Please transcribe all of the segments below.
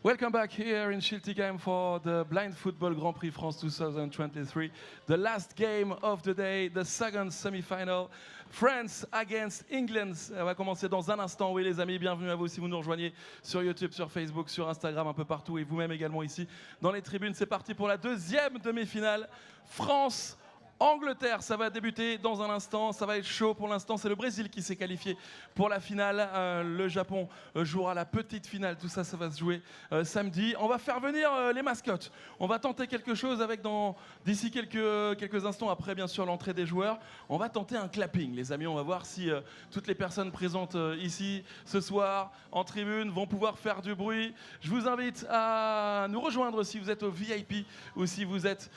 Welcome back here in Schiltigheim for the Blind Football Grand Prix France 2023. The last game of the day, the second semi-final. France against England. On va commencer dans un instant. Oui les amis, bienvenue à vous si vous nous rejoignez sur YouTube, sur Facebook, sur Instagram, un peu partout et vous-même également ici dans les tribunes. C'est parti pour la deuxième demi-finale. France Angleterre, ça va débuter dans un instant, ça va être chaud pour l'instant, c'est le Brésil qui s'est qualifié pour la finale, le Japon jouera la petite finale, tout ça, ça va se jouer samedi. On va faire venir les mascottes, on va tenter quelque chose avec d'ici quelques instants, après bien sûr l'entrée des joueurs, on va tenter un clapping les amis, on va voir si toutes les personnes présentes ici ce soir en tribune vont pouvoir faire du bruit. Je vous invite à nous rejoindre si vous êtes au VIP ou si vous êtes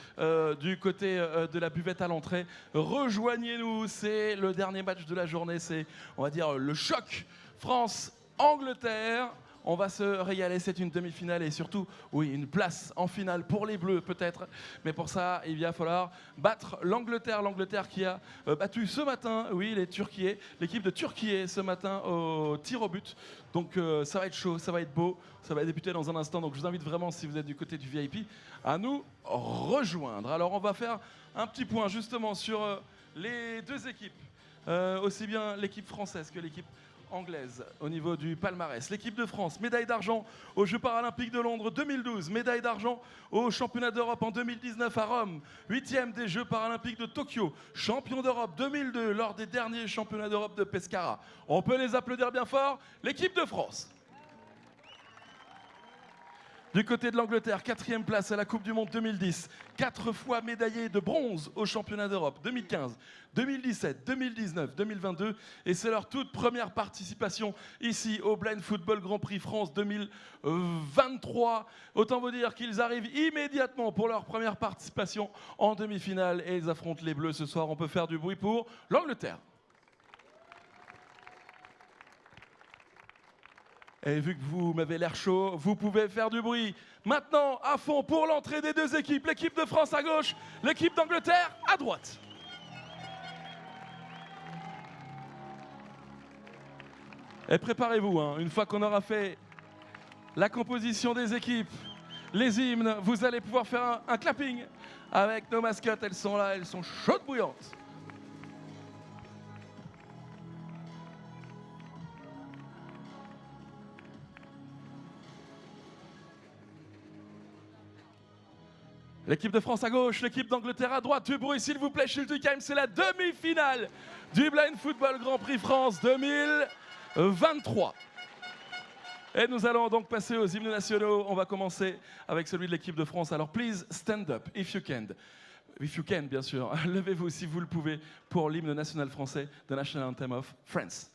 du côté de la buvette à l'entrée. Rejoignez-nous, c'est le dernier match de la journée, c'est on va dire le choc France-Angleterre. On va se régaler, c'est une demi-finale et surtout, oui, une place en finale pour les Bleus peut-être. Mais pour ça, il va falloir battre l'Angleterre. L'Angleterre qui a battu ce matin, oui, l'équipe de Turquie ce matin au tir au but. Donc ça va être chaud, ça va être beau, ça va débuter dans un instant. Donc je vous invite vraiment, si vous êtes du côté du VIP, à nous rejoindre. Alors on va faire un petit point justement sur les deux équipes, aussi bien l'équipe française que l'équipe anglaise au niveau du palmarès. L'équipe de France, médaille d'argent aux Jeux paralympiques de Londres 2012, médaille d'argent aux championnats d'Europe en 2019 à Rome, 8e des Jeux paralympiques de Tokyo, champion d'Europe 2002 lors des derniers championnats d'Europe de Pescara. On peut les applaudir bien fort, l'équipe de France. Du côté de l'Angleterre, 4e place à la Coupe du Monde 2010, 4 fois médaillé de bronze aux championnats d'Europe 2015, 2017, 2019, 2022 et c'est leur toute première participation ici au Blind Football Grand Prix France 2023. Autant vous dire qu'ils arrivent immédiatement pour leur première participation en demi-finale et ils affrontent les Bleus ce soir. On peut faire du bruit pour l'Angleterre. Et vu que vous m'avez l'air chaud, vous pouvez faire du bruit. Maintenant, à fond pour l'entrée des deux équipes. L'équipe de France à gauche, l'équipe d'Angleterre à droite. Et préparez-vous, hein, une fois qu'on aura fait la composition des équipes, les hymnes, vous allez pouvoir faire un clapping avec nos mascottes. Elles sont là, elles sont chaudes bouillantes. L'équipe de France à gauche, l'équipe d'Angleterre à droite. Du bruit s'il vous plaît, Schiltigheim, c'est la demi-finale du Blind Football Grand Prix France 2023. Et nous allons donc passer aux hymnes nationaux. On va commencer avec celui de l'équipe de France. Alors, please stand up if you can. If you can, bien sûr. Levez-vous si vous le pouvez pour l'hymne national français, the National Anthem of France.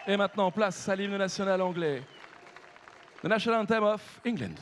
Et maintenant, place à l'hymne national anglais. The National Anthem of England.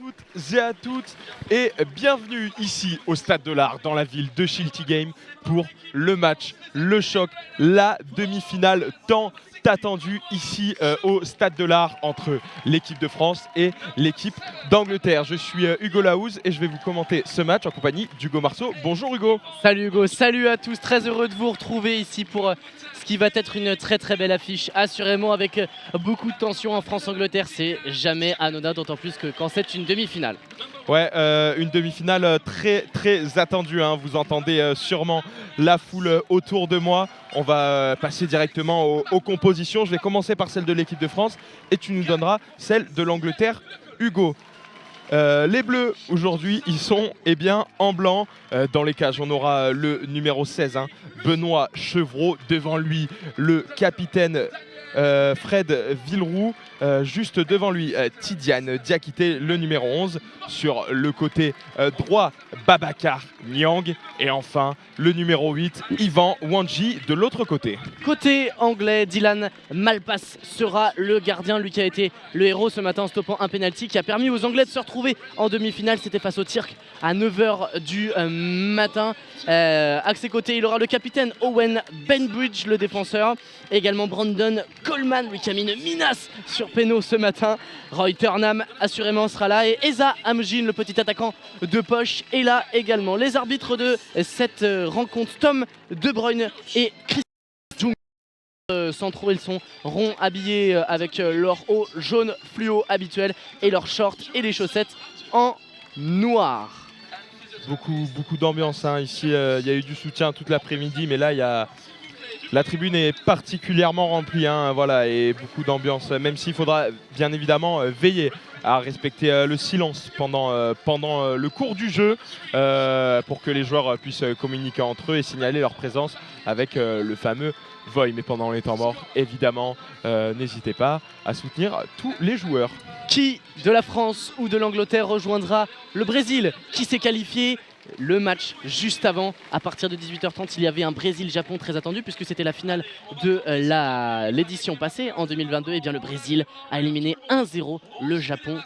toutes et à toutes et bienvenue ici au Stade de l'Art dans la ville de Shilty Game pour le match, le choc, la demi-finale tant attendue ici au Stade de l'Art entre l'équipe de France et l'équipe d'Angleterre. Je suis Hugo Laouz et je vais vous commenter ce match en compagnie d'Hugo Marceau. Bonjour Hugo. Salut Hugo, salut à tous, très heureux de vous retrouver ici pour ce qui va être une très très belle affiche, assurément avec beaucoup de tension en France-Angleterre. C'est jamais anodin, d'autant plus que quand c'est une demi-finale. Ouais, une demi-finale très attendue, hein. Vous entendez sûrement la foule autour de moi. On va passer directement aux compositions. Je vais commencer par celle de l'équipe de France et tu nous donneras celle de l'Angleterre. Hugo, les Bleus aujourd'hui, ils sont en blanc. Dans les cages, on aura le numéro 16, hein, Benoît Chevreau. Devant lui, le capitaine Fred Villeroux. Juste devant lui, Tidiane Diakité, le numéro 11. Sur le côté droit, Babacar Niang. Et enfin, le numéro 8, Yvan Wandji de l'autre côté. Côté anglais, Dylan Malpass sera le gardien, lui qui a été le héros ce matin en stoppant un penalty qui a permis aux Anglais de se retrouver en demi-finale. C'était face au Turc à 9 h du matin. À ses côtés, il aura le capitaine Owen Benbridge, le défenseur. Également Brandon Coleman, lui qui a mis une minace sur Pénaud ce matin. Roy Turnham assurément sera là et Eza Amjin, le petit attaquant de poche, est là également. Les arbitres de cette rencontre, Tom De Bruyne et Chris Jung, centraux, ils sont ronds, habillés avec leur haut jaune fluo habituel et leurs shorts et les chaussettes en noir. Beaucoup d'ambiance, hein. Ici, il y a eu du soutien toute l'après-midi, mais là, la tribune est particulièrement remplie, hein, voilà, et beaucoup d'ambiance, même s'il faudra bien évidemment veiller à respecter le silence pendant le cours du jeu pour que les joueurs puissent communiquer entre eux et signaler leur présence avec le fameux Voy. Mais pendant les temps morts, évidemment, n'hésitez pas à soutenir tous les joueurs. Qui de la France ou de l'Angleterre rejoindra le Brésil qui s'est qualifié? Le match juste avant, à partir de 18 h 30, il y avait un Brésil-Japon très attendu puisque c'était la finale de l'édition passée en 2022. Et bien le Brésil a éliminé 1-0 le Japon.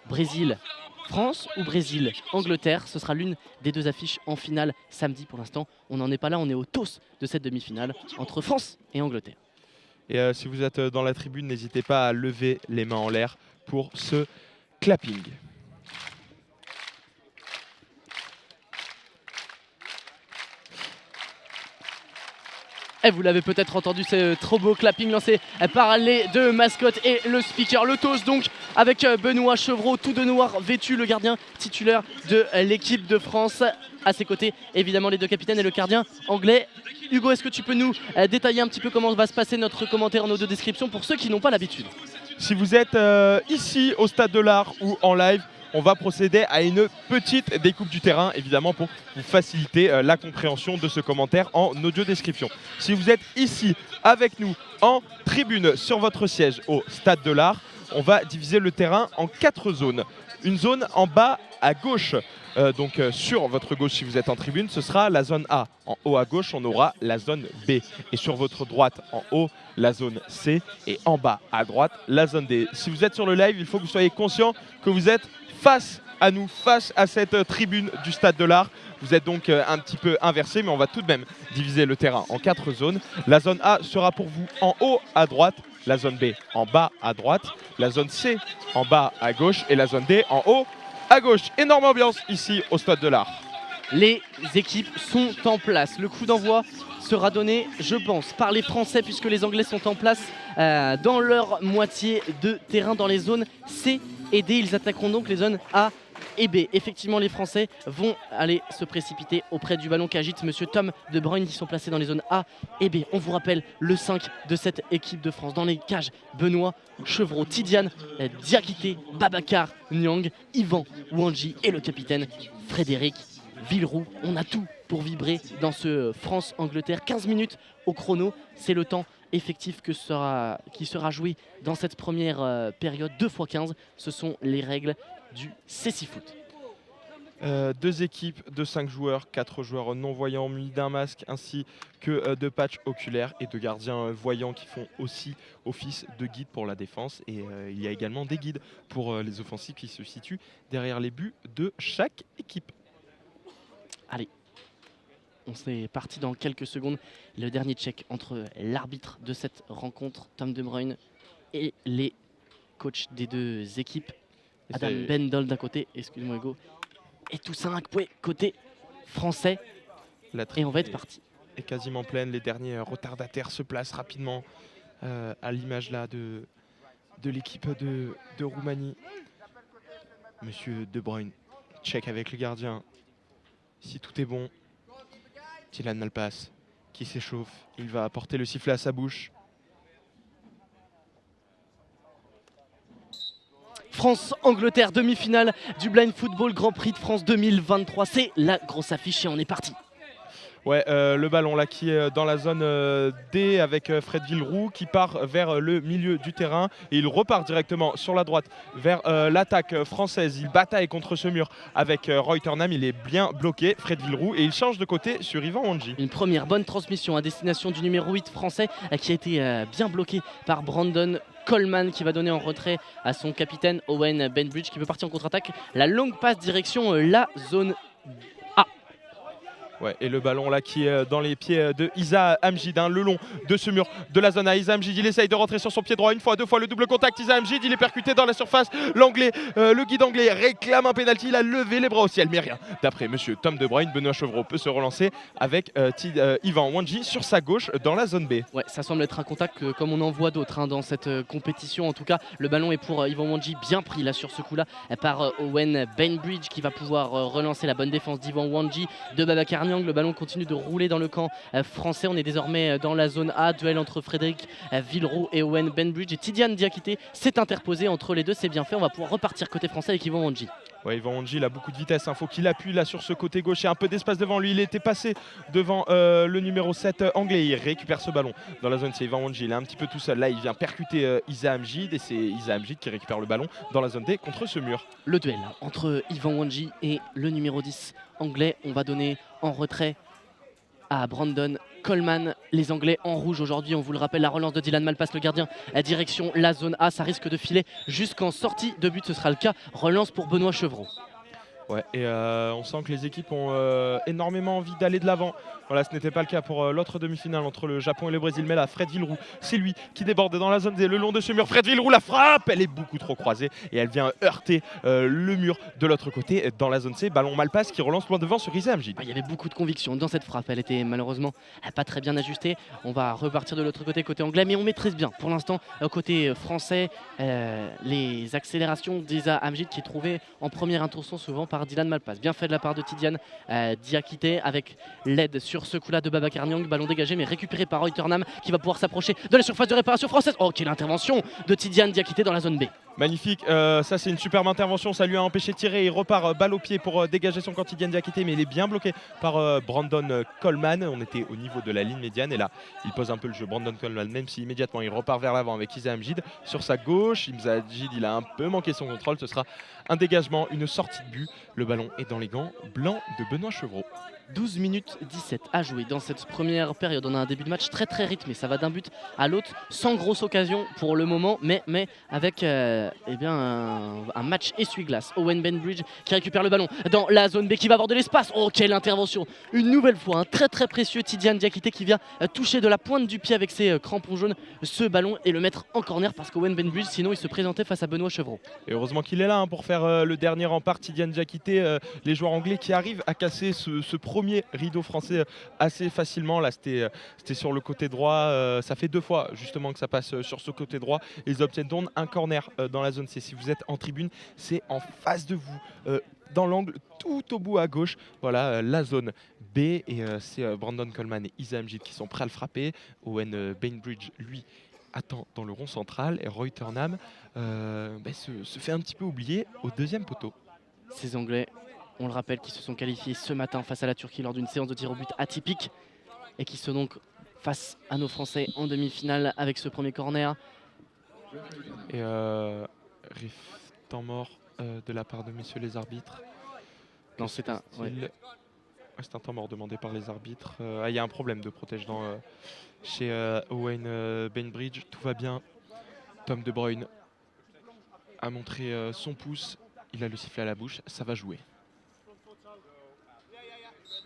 Brésil-France ou Brésil-Angleterre, ce sera l'une des deux affiches en finale samedi. Pour l'instant, on n'en est pas là, on est au toss de cette demi-finale entre France et Angleterre. Et si vous êtes dans la tribune, n'hésitez pas à lever les mains en l'air pour ce clapping. Et vous l'avez peut-être entendu, ce trop beau clapping lancé par les deux mascottes et le speaker. Le toast donc avec Benoît Chevreau, tout de noir vêtu, le gardien titulaire de l'équipe de France. À ses côtés, évidemment, les deux capitaines et le gardien anglais. Hugo, est-ce que tu peux nous détailler un petit peu comment va se passer notre commentaire en audio description pour ceux qui n'ont pas l'habitude? Si vous êtes ici au Stade de l'Art ou en live, on va procéder à une petite découpe du terrain, évidemment pour vous faciliter la compréhension de ce commentaire en audio description. Si vous êtes ici avec nous en tribune sur votre siège au Stade de l'Art, on va diviser le terrain en 4 zones. Une zone en bas à gauche, donc sur votre gauche si vous êtes en tribune, ce sera la zone A. En haut à gauche, on aura la zone B. Et sur votre droite, en haut, la zone C. Et en bas à droite, la zone D. Si vous êtes sur le live, il faut que vous soyez conscient que vous êtes face à nous, face à cette tribune du Stade de l'Art. Vous êtes donc un petit peu inversé, mais on va tout de même diviser le terrain en 4 zones. La zone A sera pour vous en haut à droite, la zone B en bas à droite, la zone C en bas à gauche et la zone D en haut à gauche. Énorme ambiance ici au Stade de l'Art. Les équipes sont en place. Le coup d'envoi sera donné, je pense, par les Français puisque les Anglais sont en place dans leur moitié de terrain dans les zones C et D. Ils attaqueront donc les zones A et B. Effectivement, les Français vont aller se précipiter auprès du ballon qu'agite Monsieur Tom De Bruyne qui sont placés dans les zones A et B. On vous rappelle le 5 de cette équipe de France. Dans les cages, Benoît Chevreau, Tidiane Diakité, Babacar Niang, Yvan Wandji et le capitaine Frédéric Villeroux. On a tout pour vibrer dans ce France-Angleterre. 15 minutes au chrono, c'est le temps effectif qui sera joué dans cette première période. 2 x 15, ce sont les règles du CC Foot. 2 équipes de 5 joueurs, 4 joueurs non-voyants munis d'un masque ainsi que de patchs oculaires et de gardiens voyants qui font aussi office de guide pour la défense. Et il y a également des guides pour les offensifs qui se situent derrière les buts de chaque équipe. Allez, on s'est parti dans quelques secondes. Le dernier check entre l'arbitre de cette rencontre, Tom De Bruyne, et les coachs des 2 équipes. Et Adam c'est- Bendol d'un côté, excuse-moi Hugo, et Toussaint Akpoué côté français. La Et on va être tribune parti. est quasiment pleine. Les derniers retardataires se placent rapidement à l'image là de l'équipe de Roumanie. Monsieur De Bruyne check avec le gardien. Si tout est bon, Dylan Malpass qui s'échauffe. Il va apporter le sifflet à sa bouche. France-Angleterre, demi-finale du Blind Football Grand Prix de France 2023. C'est la grosse affiche et on est parti. Ouais, le ballon là qui est dans la zone D avec Fred Villeroux qui part vers le milieu du terrain et il repart directement sur la droite vers l'attaque française. Il bataille contre ce mur avec Roy Turnham, il est bien bloqué, Fred Villeroux, et il change de côté sur Yvan Wandji. Une première bonne transmission à destination du numéro 8 français qui a été bien bloqué par Brandon Coleman qui va donner en retrait à son capitaine Owen Benbridge qui peut partir en contre-attaque. La longue passe direction la zone A. Ouais, et le ballon là qui est dans les pieds de Isa Amjid, hein, le long de ce mur de la zone à Isa Amjid. Il essaye de rentrer sur son pied droit une fois, 2 fois, le double contact. Isa Amjid, il est percuté dans la surface. L'anglais, le guide anglais réclame un pénalty. Il a levé les bras au ciel, mais rien. D'après monsieur Tom De Bruyne, Benoît Chevreau peut se relancer avec Yvan Wandji sur sa gauche dans la zone B. Ouais, ça semble être un contact comme on en voit d'autres dans cette compétition. En tout cas, le ballon est pour Yvan Wandji, bien pris là sur ce coup-là par Owen Benbridge qui va pouvoir relancer la bonne défense d'Yvan Wandji de Babacar Niang. Le ballon continue de rouler dans le camp français. On est désormais dans la zone A. Duel entre Frédéric Villeroux et Owen Benbridge. Et Tidiane Diakité s'est interposé entre les deux. C'est bien fait. On va pouvoir repartir côté français avec Yvan Wandji. Ouais, Yvan Wandji, il a beaucoup de vitesse, il faut qu'il appuie là sur ce côté gauche, il y a un peu d'espace devant lui, il était passé devant le numéro 7 anglais, il récupère ce ballon dans la zone C. Yvan Wandji, il est un petit peu tout seul, là il vient percuter Isa Amjid et c'est Isa Amjid qui récupère le ballon dans la zone D contre ce mur. Le duel entre Yvan Wandji et le numéro 10 anglais, on va donner en retrait à Brandon Coleman. Les Anglais en rouge aujourd'hui, on vous le rappelle, la relance de Dylan Malpass, le gardien, à direction la zone A, ça risque de filer jusqu'en sortie de but, ce sera le cas. Relance pour Benoît Chevreau. Ouais, et on sent que les équipes ont énormément envie d'aller de l'avant. Voilà, ce n'était pas le cas pour l'autre demi-finale entre le Japon et le Brésil. Mais là, Fred Villeroux, c'est lui qui déborde dans la zone D, le long de ce mur. Fred Villeroux, la frappe, elle est beaucoup trop croisée et elle vient heurter le mur de l'autre côté dans la zone C. Ballon Malpass qui relance loin devant sur Isa Amjid. Il y avait beaucoup de conviction dans cette frappe, elle était malheureusement pas très bien ajustée. On va repartir de l'autre côté, côté anglais, mais on maîtrise bien pour l'instant côté français les accélérations d'Isa Amjid qui est trouvé en première intention souvent par Dylan Malpass. Bien fait de la part de Tidiane Diakité avec l'aide sur ce coup-là de Babacar Niang. Ballon dégagé mais récupéré par Roy Turnham qui va pouvoir s'approcher de la surface de réparation française. Oh, quelle intervention de Tidiane Diakité dans la zone B. Magnifique, ça c'est une superbe intervention, ça lui a empêché de tirer, il repart balle au pied pour dégager son quotidien Diakité, mais il est bien bloqué par Brandon Coleman. On était au niveau de la ligne médiane et là il pose un peu le jeu Brandon Coleman, même si immédiatement il repart vers l'avant avec Isa Amjid sur sa gauche. Isa Amjid, il a un peu manqué son contrôle, ce sera un dégagement, une sortie de but. Le ballon est dans les gants blancs de Benoît Chevreau. 12 minutes 17 à jouer dans cette première période. On a un début de match très rythmé, ça va d'un but à l'autre sans grosse occasion pour le moment, mais avec un match essuie-glace. Owen Benbridge qui récupère le ballon dans la zone B, qui va avoir de l'espace. Oh, quelle intervention! Une nouvelle fois, un très précieux Tidiane Diakité qui vient toucher de la pointe du pied avec ses crampons jaunes ce ballon et le mettre en corner parce qu'Owen Benbridge sinon il se présentait face à Benoît Chevreau. Et heureusement qu'il est là pour faire le dernier rempart. Tidiane Diakité, les joueurs anglais qui arrivent à casser ce premier rideau français assez facilement. Là c'était sur le côté droit, ça fait 2 fois justement que ça passe sur ce côté droit. Ils obtiennent donc un corner dans la zone C. Si vous êtes en tribune, c'est en face de vous, dans l'angle tout au bout à gauche. Voilà la zone B et c'est Brandon Coleman et Isa Amjid qui sont prêts à le frapper. Owen Bainbridge lui attend dans le rond central et Roy Turnham se fait un petit peu oublier au deuxième poteau. Ces Anglais, on le rappelle, qui se sont qualifiés ce matin face à la Turquie lors d'une séance de tir au but atypique et qui sont donc face à nos Français en demi-finale avec ce premier corner. Et temps mort de la part de messieurs les arbitres. Non, c'est un. Ouais. C'est un temps mort demandé par les arbitres. Il y a un problème de protège chez Owen Bainbridge. Tout va bien. Tom De Bruyne a montré son pouce. Il a le sifflet à la bouche. Ça va jouer.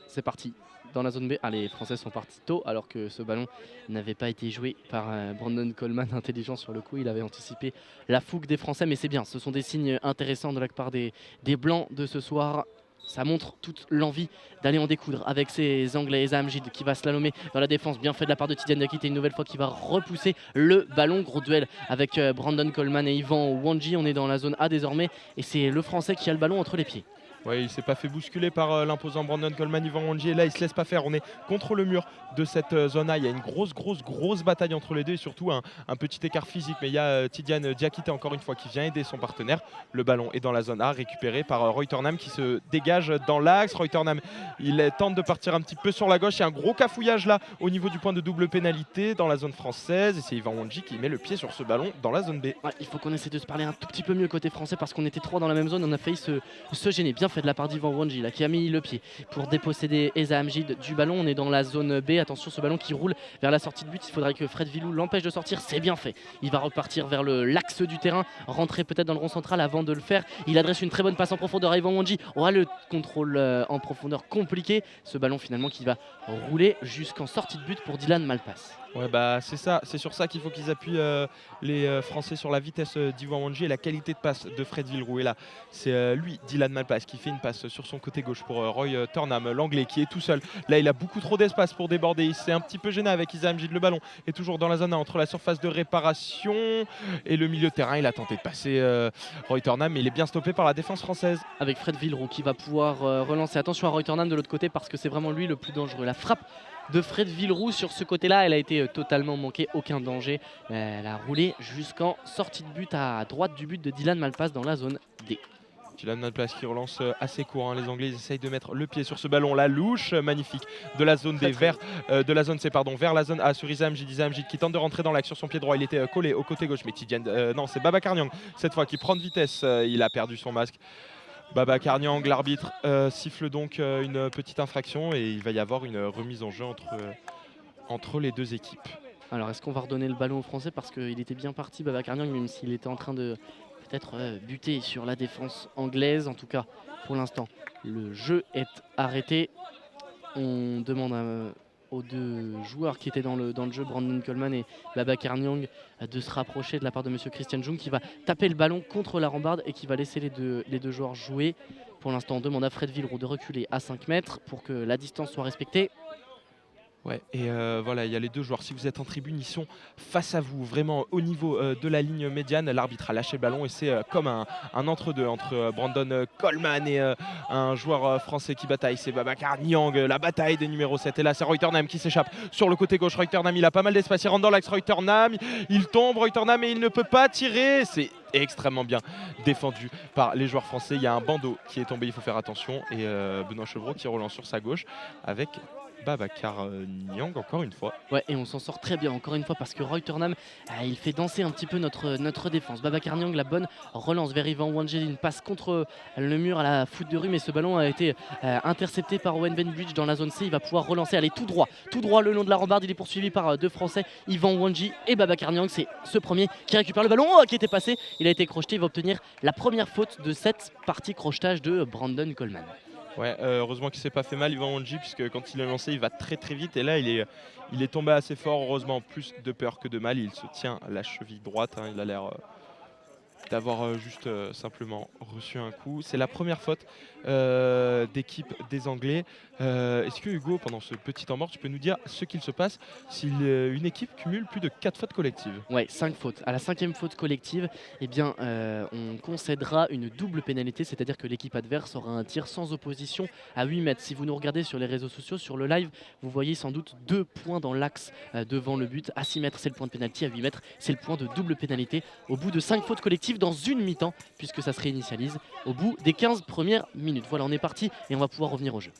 C'est parti. Dans la zone B, les Français sont partis tôt alors que ce ballon n'avait pas été joué par Brandon Coleman, intelligent sur le coup. Il avait anticipé la fougue des Français, mais c'est bien. Ce sont des signes intéressants de la part des Blancs de ce soir. Ça montre toute l'envie d'aller en découdre avec ces Anglais. Eza Amjid qui va slalomer dans la défense, bien fait de la part de Tidiane Diakité, une nouvelle fois qui va repousser le ballon. Gros duel avec Brandon Coleman et Yvan Wandji. On est dans la zone A désormais et c'est le Français qui a le ballon entre les pieds. Ouais, il s'est pas fait bousculer par l'imposant Brandon Coleman, Yvan Wandji. Et là, il se laisse pas faire. On est contre le mur de cette zone A. Il y a une grosse bataille entre les deux et surtout un petit écart physique. Mais il y a Tidiane Diakité encore une fois qui vient aider son partenaire. Le ballon est dans la zone A, récupéré par Reutersnam qui se dégage dans l'axe. Reutersnam, il tente de partir un petit peu sur la gauche. Il y a un gros cafouillage là au niveau du point de double pénalité dans la zone française. Et c'est Yvan Wandji qui met le pied sur ce ballon dans la zone B. Ouais, il faut qu'on essaie de se parler un tout petit peu mieux côté français parce qu'on était trois dans la même zone. On a failli se gêner. Bien fait de la part d'Yvan Wandji là, qui a mis le pied pour déposséder Eza Amjid du ballon. On est dans la zone B. Attention, ce ballon qui roule vers la sortie de but. Il faudrait que Fred Villou l'empêche de sortir. C'est bien fait. Il va repartir vers l'axe du terrain, rentrer peut-être dans le rond central avant de le faire. Il adresse une très bonne passe en profondeur à Yvan Wandji. Le contrôle en profondeur compliqué. Ce ballon finalement qui va rouler jusqu'en sortie de but pour Dylan Malpass. Ouais, bah c'est ça, c'est sur ça qu'il faut qu'ils appuient les Français, sur la vitesse d'Yvan Wandji et la qualité de passe de Fred Villroux. Et là, c'est lui, Dylan Malpass, qui fait une passe sur son côté gauche pour Reutersnam, l'anglais qui est tout seul. Là, il a beaucoup trop d'espace pour déborder. Il s'est un petit peu gêné avec Eza Amjid. Le ballon est toujours dans la zone A, entre la surface de réparation et le milieu de terrain. Il a tenté de passer Reutersnam, mais il est bien stoppé par la défense française. Avec Fred Villroux qui va pouvoir relancer. Attention à Reutersnam de l'autre côté parce que c'est vraiment lui le plus dangereux. La frappe de Fred Villroux sur ce côté-là, elle a été totalement manquée, aucun danger. Elle a roulé jusqu'en sortie de but à droite du but de Dylan Malpass dans la zone D. Dylan Malpass qui relance assez court. Les Anglais ils essayent de mettre le pied sur ce ballon. La louche magnifique de la zone D vers de la zone C vers la zone A sur Eza Amjid qui tente de rentrer dans l'axe sur son pied droit. Il était collé au côté gauche, mais Tidiane, non, c'est Babacar Niang cette fois qui prend de vitesse. Il a perdu son masque. Babacar Niang, l'arbitre, siffle donc une petite infraction et il va y avoir une remise en jeu entre les deux équipes. Alors est-ce qu'on va redonner le ballon aux Français parce qu'il était bien parti Babacar Niang, même s'il était en train de peut-être buter sur la défense anglaise. En tout cas, pour l'instant, le jeu est arrêté. On demande aux deux joueurs qui étaient dans le jeu, Brandon Coleman et Babacar Niang, de se rapprocher de la part de monsieur Christian Jung qui va taper le ballon contre la rambarde et qui va laisser les deux joueurs jouer. Pour l'instant, on demande à Fred Villroux de reculer à 5 mètres pour que la distance soit respectée. Ouais, et voilà, il y a les deux joueurs. Si vous êtes en tribune, ils sont face à vous, vraiment au niveau de la ligne médiane. L'arbitre a lâché le ballon et c'est comme un entre-deux entre Brandon Coleman et un joueur français qui bataille. C'est Babacar Niang, la bataille des numéros 7. Et là, c'est Reutersnam qui s'échappe sur le côté gauche. Reutersnam, il a pas mal d'espace. Il rentre dans l'axe. Reutersnam, il tombe. Reutersnam, et il ne peut pas tirer. C'est extrêmement bien défendu par les joueurs français. Il y a un bandeau qui est tombé, il faut faire attention. Et Benoît Chevreau qui relance sur sa gauche avec Babacar Niang encore une fois. Ouais, et on s'en sort très bien encore une fois parce que Reutersnam, il fait danser un petit peu notre défense. Babacar Niang, la bonne relance vers Yvan Wandji, une passe contre le mur à la foot de rue, mais ce ballon a été intercepté par Owen Bainbridge dans la zone C. Il va pouvoir relancer, aller tout droit le long de la rambarde. Il est poursuivi par deux Français, Yvan Wandji et Babacar Niang. C'est ce premier qui récupère le ballon qui était passé. Il a été crocheté, il va obtenir la première faute de cette partie crochetage de Brandon Coleman. Ouais, heureusement qu'il s'est pas fait mal Yvan Wandji, puisque quand il est lancé il va très vite et là il est tombé assez fort, heureusement, plus de peur que de mal. Il se tient la cheville droite, il a l'air d'avoir juste simplement reçu un coup. C'est la première faute d'équipe des Anglais. Est-ce que Hugo, pendant ce petit temps mort, tu peux nous dire ce qu'il se passe si une équipe cumule plus de 4 fautes collectives? Ouais, 5 fautes. À la 5e faute collective, eh bien, on concédera une double pénalité, c'est-à-dire que l'équipe adverse aura un tir sans opposition à 8 mètres. Si vous nous regardez sur les réseaux sociaux, sur le live, vous voyez sans doute 2 points dans l'axe devant le but. À 6 mètres, c'est le point de pénalité. À 8 mètres, c'est le point de double pénalité. Au bout de 5 fautes collectives dans une mi-temps, puisque ça se réinitialise au bout des 15 premières minutes. Voilà, on est parti et on va pouvoir revenir au jeu.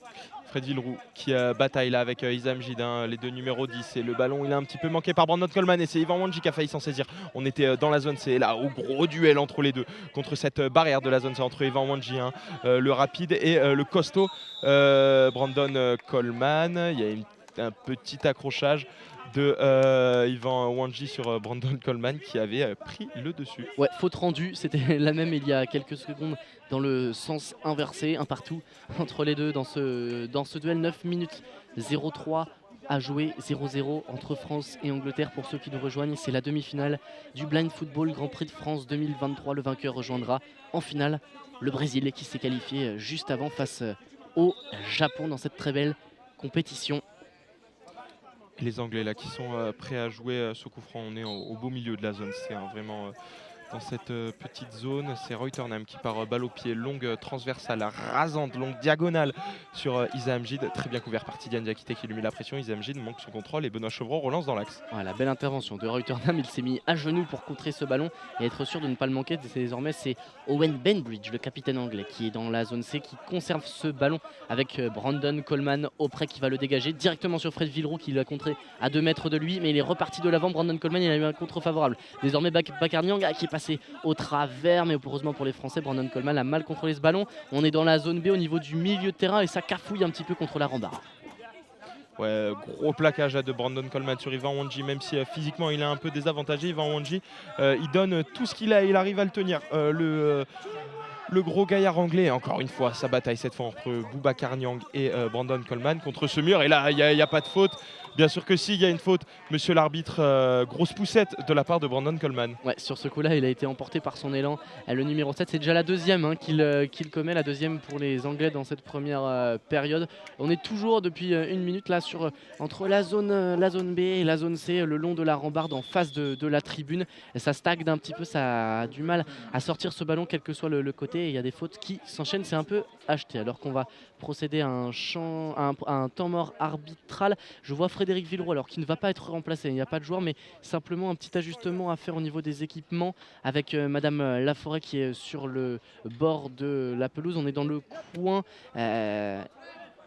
Fred Villeroux qui bataille là avec Izamjid, hein, les deux numéros 10. Et le ballon, il est un petit peu manqué par Brandon Coleman. Et c'est Ivan Wanji qui a failli s'en saisir. On était dans la zone, c'est là au gros duel entre les deux. Contre cette barrière de la zone, c'est entre Ivan Wanji, hein, le rapide, et le costaud Brandon Coleman. Il y a un petit accrochage de Ivan Wanji sur Brandon Coleman qui avait pris le dessus. Ouais, faute rendue, c'était la même il y a quelques secondes dans le sens inversé, un partout entre les deux dans ce duel. 9 minutes 0-3 à jouer, 0-0 entre France et Angleterre. Pour ceux qui nous rejoignent, c'est la demi-finale du Blind Football Grand Prix de France 2023. Le vainqueur rejoindra en finale le Brésil qui s'est qualifié juste avant face au Japon dans cette très belle compétition. Les Anglais là qui sont prêts à jouer ce coup franc. On est au beau milieu de la zone, c'est vraiment dans cette petite zone. C'est Reuternaam qui part balle au pied, longue transversale, rasante, longue diagonale sur Izamjid, très bien couvert par Tidiane Diakité qui lui met la pression. Izamjid manque son contrôle et Benoît Chevreau relance dans l'axe. Voilà, belle intervention de Reuternaam, il s'est mis à genoux pour contrer ce ballon et être sûr de ne pas le manquer. Désormais c'est Owen Benbridge, le capitaine anglais, qui est dans la zone C, qui conserve ce ballon avec Brandon Coleman auprès, qui va le dégager directement sur Fred Villeroux qui l'a contré à 2 mètres de lui, mais il est reparti de l'avant. Brandon Coleman, il a eu un contre favorable. Désormais Bakar Niang qui est passé au travers, mais heureusement pour les Français, Brandon Coleman a mal contrôlé ce ballon. On est dans la zone B au niveau du milieu de terrain et ça cafouille un petit peu contre la rambarde. Ouais, gros plaquage de Brandon Coleman sur Ivan Wanji, même si physiquement il est un peu désavantagé. Ivan Wanji, il donne tout ce qu'il a et il arrive à le tenir. Le gros gaillard anglais, encore une fois, sa bataille cette fois entre Boubacar Niang et Brandon Coleman contre ce mur. Et là, il n'y a pas de faute. Bien sûr que si, il y a une faute. Monsieur l'arbitre, grosse poussette de la part de Brandon Coleman. Ouais, sur ce coup-là, il a été emporté par son élan. Le numéro 7, c'est déjà la deuxième qu'il commet, la deuxième pour les Anglais dans cette première période. On est toujours depuis une minute là entre la zone B et la zone C, le long de la rambarde en face de la tribune. Et ça stagne un petit peu, ça a du mal à sortir ce ballon quel que soit le côté. Et il y a des fautes qui s'enchaînent, c'est un peu acheté. Alors qu'on va procéder à un temps mort arbitral. Je vois Frédéric Villeroux, alors qui ne va pas être remplacé, il n'y a pas de joueur, mais simplement un petit ajustement à faire au niveau des équipements avec Madame Laforêt qui est sur le bord de la pelouse. On est dans le coin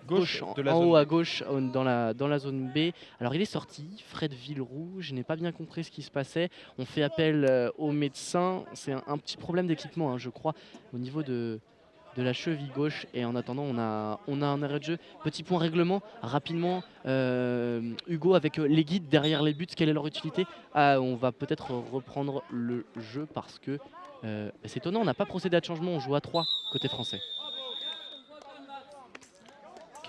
gauche, en haut à gauche, dans la zone B. Alors il est sorti, Fred Villeroux, je n'ai pas bien compris ce qui se passait. On fait appel au médecin, c'est un petit problème d'équipement, hein, je crois, au niveau de la cheville gauche. Et en attendant, on a un arrêt de jeu. Petit point règlement, rapidement, Hugo, avec les guides derrière les buts, quelle est leur utilité? On va peut-être reprendre le jeu parce que c'est étonnant, on n'a pas procédé à de changement, on joue à 3 côté français.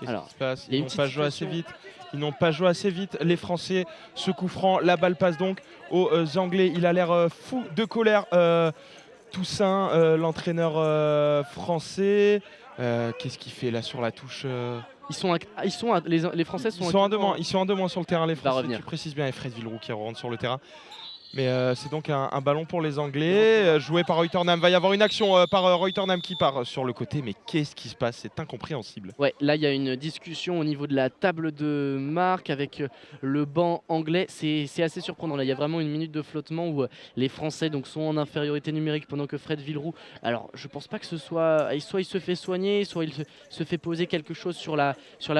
Qu'est-ce qui se passe? Ils n'ont pas joué assez vite. Ils n'ont pas joué assez vite. Les Français, ce coup franc, la balle passe donc aux Anglais. Il a l'air fou de colère. Toussaint, l'entraîneur français. Qu'est-ce qu'il fait là sur la touche? Les Français sont en deux moins sur le terrain. Les Français, tu précises bien, et Fred Villeroux qui rentre sur le terrain. Mais c'est donc un ballon pour les Anglais, joué par Reuternaam. Va y avoir une action par Reuternaam qui part sur le côté. Mais qu'est-ce qui se passe? C'est incompréhensible. Ouais, là il y a une discussion au niveau de la table de marque avec le banc anglais. C'est assez surprenant. Là, il y a vraiment une minute de flottement où les Français donc sont en infériorité numérique pendant que Fred Villeroux. Alors, je pense pas que ce soit il se fait soigner, soit il se fait poser quelque chose sur la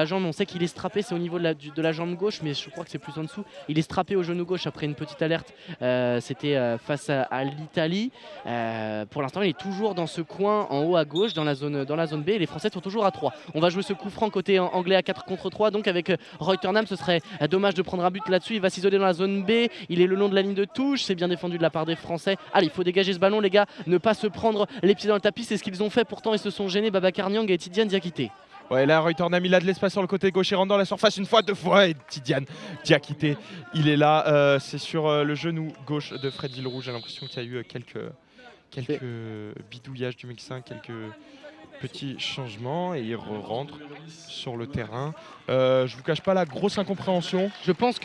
jambe. On sait qu'il est strappé, c'est au niveau de la jambe gauche, mais je crois que c'est plus en dessous. Il est strappé au genou gauche après une petite alerte. C'était face à l'Italie. Pour l'instant, il est toujours dans ce coin en haut à gauche, dans la zone B. Et les Français sont toujours à 3. On va jouer ce coup franc côté anglais à 4 contre 3. Donc avec Reuternaam, ce serait dommage de prendre un but là-dessus. Il va s'isoler dans la zone B. Il est le long de la ligne de touche. C'est bien défendu de la part des Français. Allez, il faut dégager ce ballon, les gars. Ne pas se prendre les pieds dans le tapis. C'est ce qu'ils ont fait. Pourtant, ils se sont gênés. Babacar Niang et Tidiane Diakité. Ouais, là, Reuternaam, il a de l'espace sur le côté gauche, il rentre dans la surface une fois, deux fois, et Tidiane Diakité, il est là, c'est sur le genou gauche de Fred Villeroux. J'ai l'impression qu'il y a eu quelques bidouillages du médecin, quelques petits changements, et il rentre sur le terrain. Je vous cache pas la grosse incompréhension. Je pense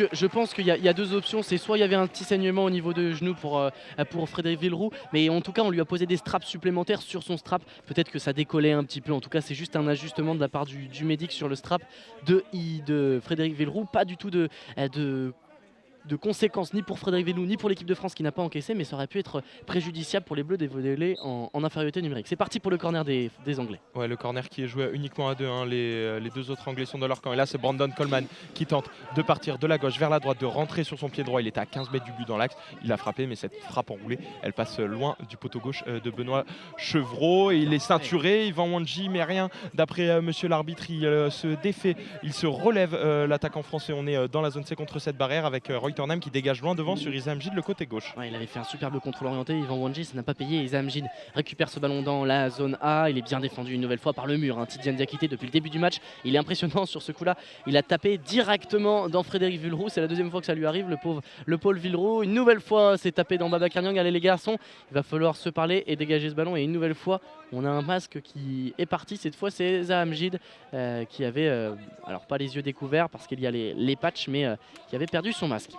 qu'il y a deux options. C'est soit il y avait un petit saignement au niveau de genou pour Frédéric Villeroux, mais en tout cas on lui a posé des straps supplémentaires sur son strap. Peut-être que ça décollait un petit peu. En tout cas, c'est juste un ajustement de la part du médic sur le strap de Frédéric Villeroux. Pas du tout de de conséquences ni pour Frédéric Villou ni pour l'équipe de France qui n'a pas encaissé, mais ça aurait pu être préjudiciable pour les Bleus d'évoluer en infériorité numérique. C'est parti pour le corner des Anglais. Ouais, le corner qui est joué uniquement à deux, hein. Les deux autres Anglais sont dans leur camp. Et là, c'est Brandon Coleman qui tente de partir de la gauche vers la droite, de rentrer sur son pied droit. Il était à 15 mètres du but dans l'axe. Il a frappé, mais cette frappe enroulée, elle passe loin du poteau gauche de Benoît Chevreau. Et il est ceinturé. Yvan Wanji, mais rien. D'après monsieur l'arbitre, il se défait. Il se relève, l'attaquant français. On est dans la zone C contre cette barrière avec Reuternem qui dégage loin devant sur Issa Amjid, le côté gauche. Ouais, il avait fait un superbe contrôle orienté. Yvan Wanji, ça n'a pas payé. Issa Amjid récupère ce ballon dans la zone A. Il est bien défendu une nouvelle fois par le mur. Tidiane Diakité depuis le début du match. Il est impressionnant sur ce coup-là. Il a tapé directement dans Frédéric Villeroux. C'est la deuxième fois que ça lui arrive, le Paul Villeroux. Une nouvelle fois, c'est tapé dans Babacar Niang. Allez les garçons, il va falloir se parler et dégager ce ballon. Et une nouvelle fois, on a un masque qui est parti. Cette fois, c'est Issa Amjid qui avait, alors pas les yeux découverts parce qu'il y a les patchs, mais qui avait perdu son masque.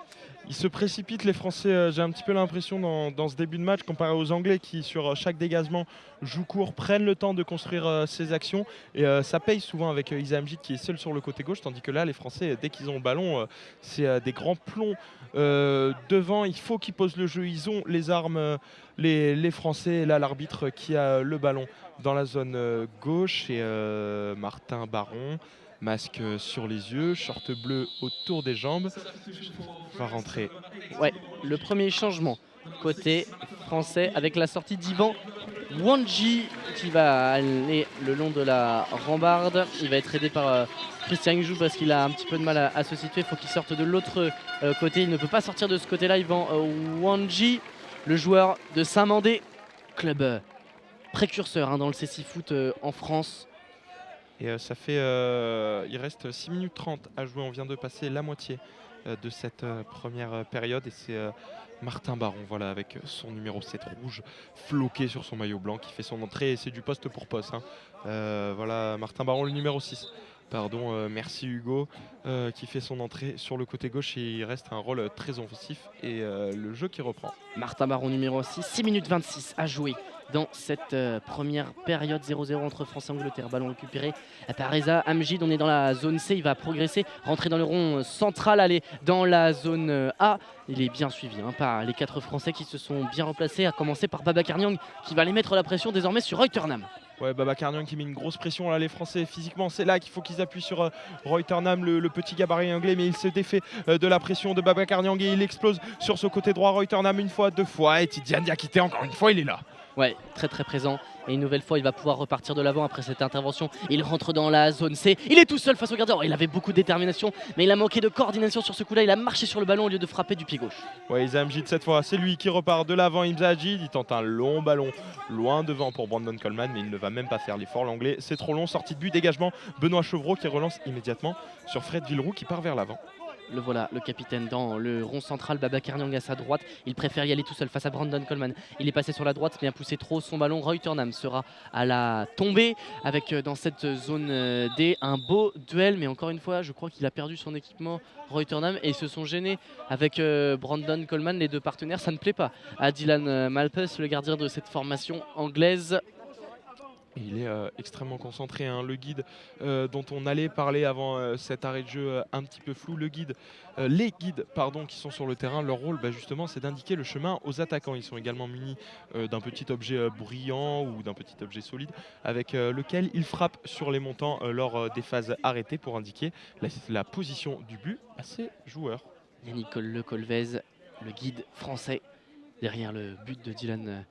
Ils se précipitent les Français, j'ai un petit peu l'impression dans ce début de match comparé aux Anglais qui sur chaque dégagement jouent court, prennent le temps de construire ses actions et ça paye souvent avec Issa Amjid qui est seul sur le côté gauche, tandis que là les Français dès qu'ils ont le ballon c'est des grands plombs devant, il faut qu'ils posent le jeu, ils ont les armes les Français, et là l'arbitre qui a le ballon dans la zone gauche et Martin Baron. Masque sur les yeux, short bleu autour des jambes, va rentrer. Ouais, le premier changement côté français avec la sortie d'Yvan Wanji qui va aller le long de la rambarde. Il va être aidé par Christian Jou parce qu'il a un petit peu de mal à se situer. Il faut qu'il sorte de l'autre côté. Il ne peut pas sortir de ce côté-là. Yvan Wanji, le joueur de Saint-Mandé, club précurseur dans le CC Foot en France. Et ça fait, il reste 6 minutes 30 à jouer, on vient de passer la moitié de cette première période et c'est Martin Baron, voilà, avec son numéro 7 rouge floqué sur son maillot blanc qui fait son entrée et c'est du poste pour poste. Voilà, Martin Baron, le numéro 6. Pardon, merci Hugo qui fait son entrée sur le côté gauche et il reste un rôle très offensif et le jeu qui reprend. Martin Baron numéro 6, 6 minutes 26 à jouer dans cette première période 0-0 entre France et Angleterre. Ballon récupéré par Issa Amjid, on est dans la zone C, il va progresser, rentrer dans le rond central, aller dans la zone A. Il est bien suivi par les 4 Français qui se sont bien replacés, à commencer par Babacar Niang qui va aller mettre la pression désormais sur Reuternem. Ouais, Babacar Niang qui met une grosse pression là, les Français physiquement, c'est là qu'il faut qu'ils appuient sur Reuternem, le petit gabarit anglais, mais il se défait de la pression de Babacar Niang et il explose sur ce côté droit. Reuternem une fois, deux fois et Tidiane Diakité encore une fois, il est là. Ouais, très très présent. Et une nouvelle fois, il va pouvoir repartir de l'avant après cette intervention. Il rentre dans la zone C. Il est tout seul face au gardien. Oh, il avait beaucoup de détermination, mais il a manqué de coordination sur ce coup-là. Il a marché sur le ballon au lieu de frapper du pied gauche. Ouais, Issa Amjid cette fois, c'est lui qui repart de l'avant. Issa Amjid, il tente un long ballon loin devant pour Brandon Coleman, mais il ne va même pas faire l'effort. L'anglais, c'est trop long. Sortie de but, dégagement. Benoît Chevreau qui relance immédiatement sur Fred Villeroux qui part vers l'avant. Le voilà, le capitaine dans le rond central, Babacar Niang à sa droite. Il préfère y aller tout seul face à Brandon Coleman. Il est passé sur la droite, mais a poussé trop son ballon. Reuternem sera à la tombée avec dans cette zone D un beau duel. Mais encore une fois, je crois qu'il a perdu son équipement, Reuternem, et ils se sont gênés avec Brandon Coleman, les deux partenaires. Ça ne plaît pas à Dylan Malpass, le gardien de cette formation anglaise. Il est extrêmement concentré, le guide dont on allait parler avant cet arrêt de jeu un petit peu flou. Les guides qui sont sur le terrain, leur rôle justement c'est d'indiquer le chemin aux attaquants. Ils sont également munis d'un petit objet brillant ou d'un petit objet solide avec lequel ils frappent sur les montants lors des phases arrêtées pour indiquer la position du but à ses joueurs. Yannick Le Colvez, le guide français derrière le but de Dylan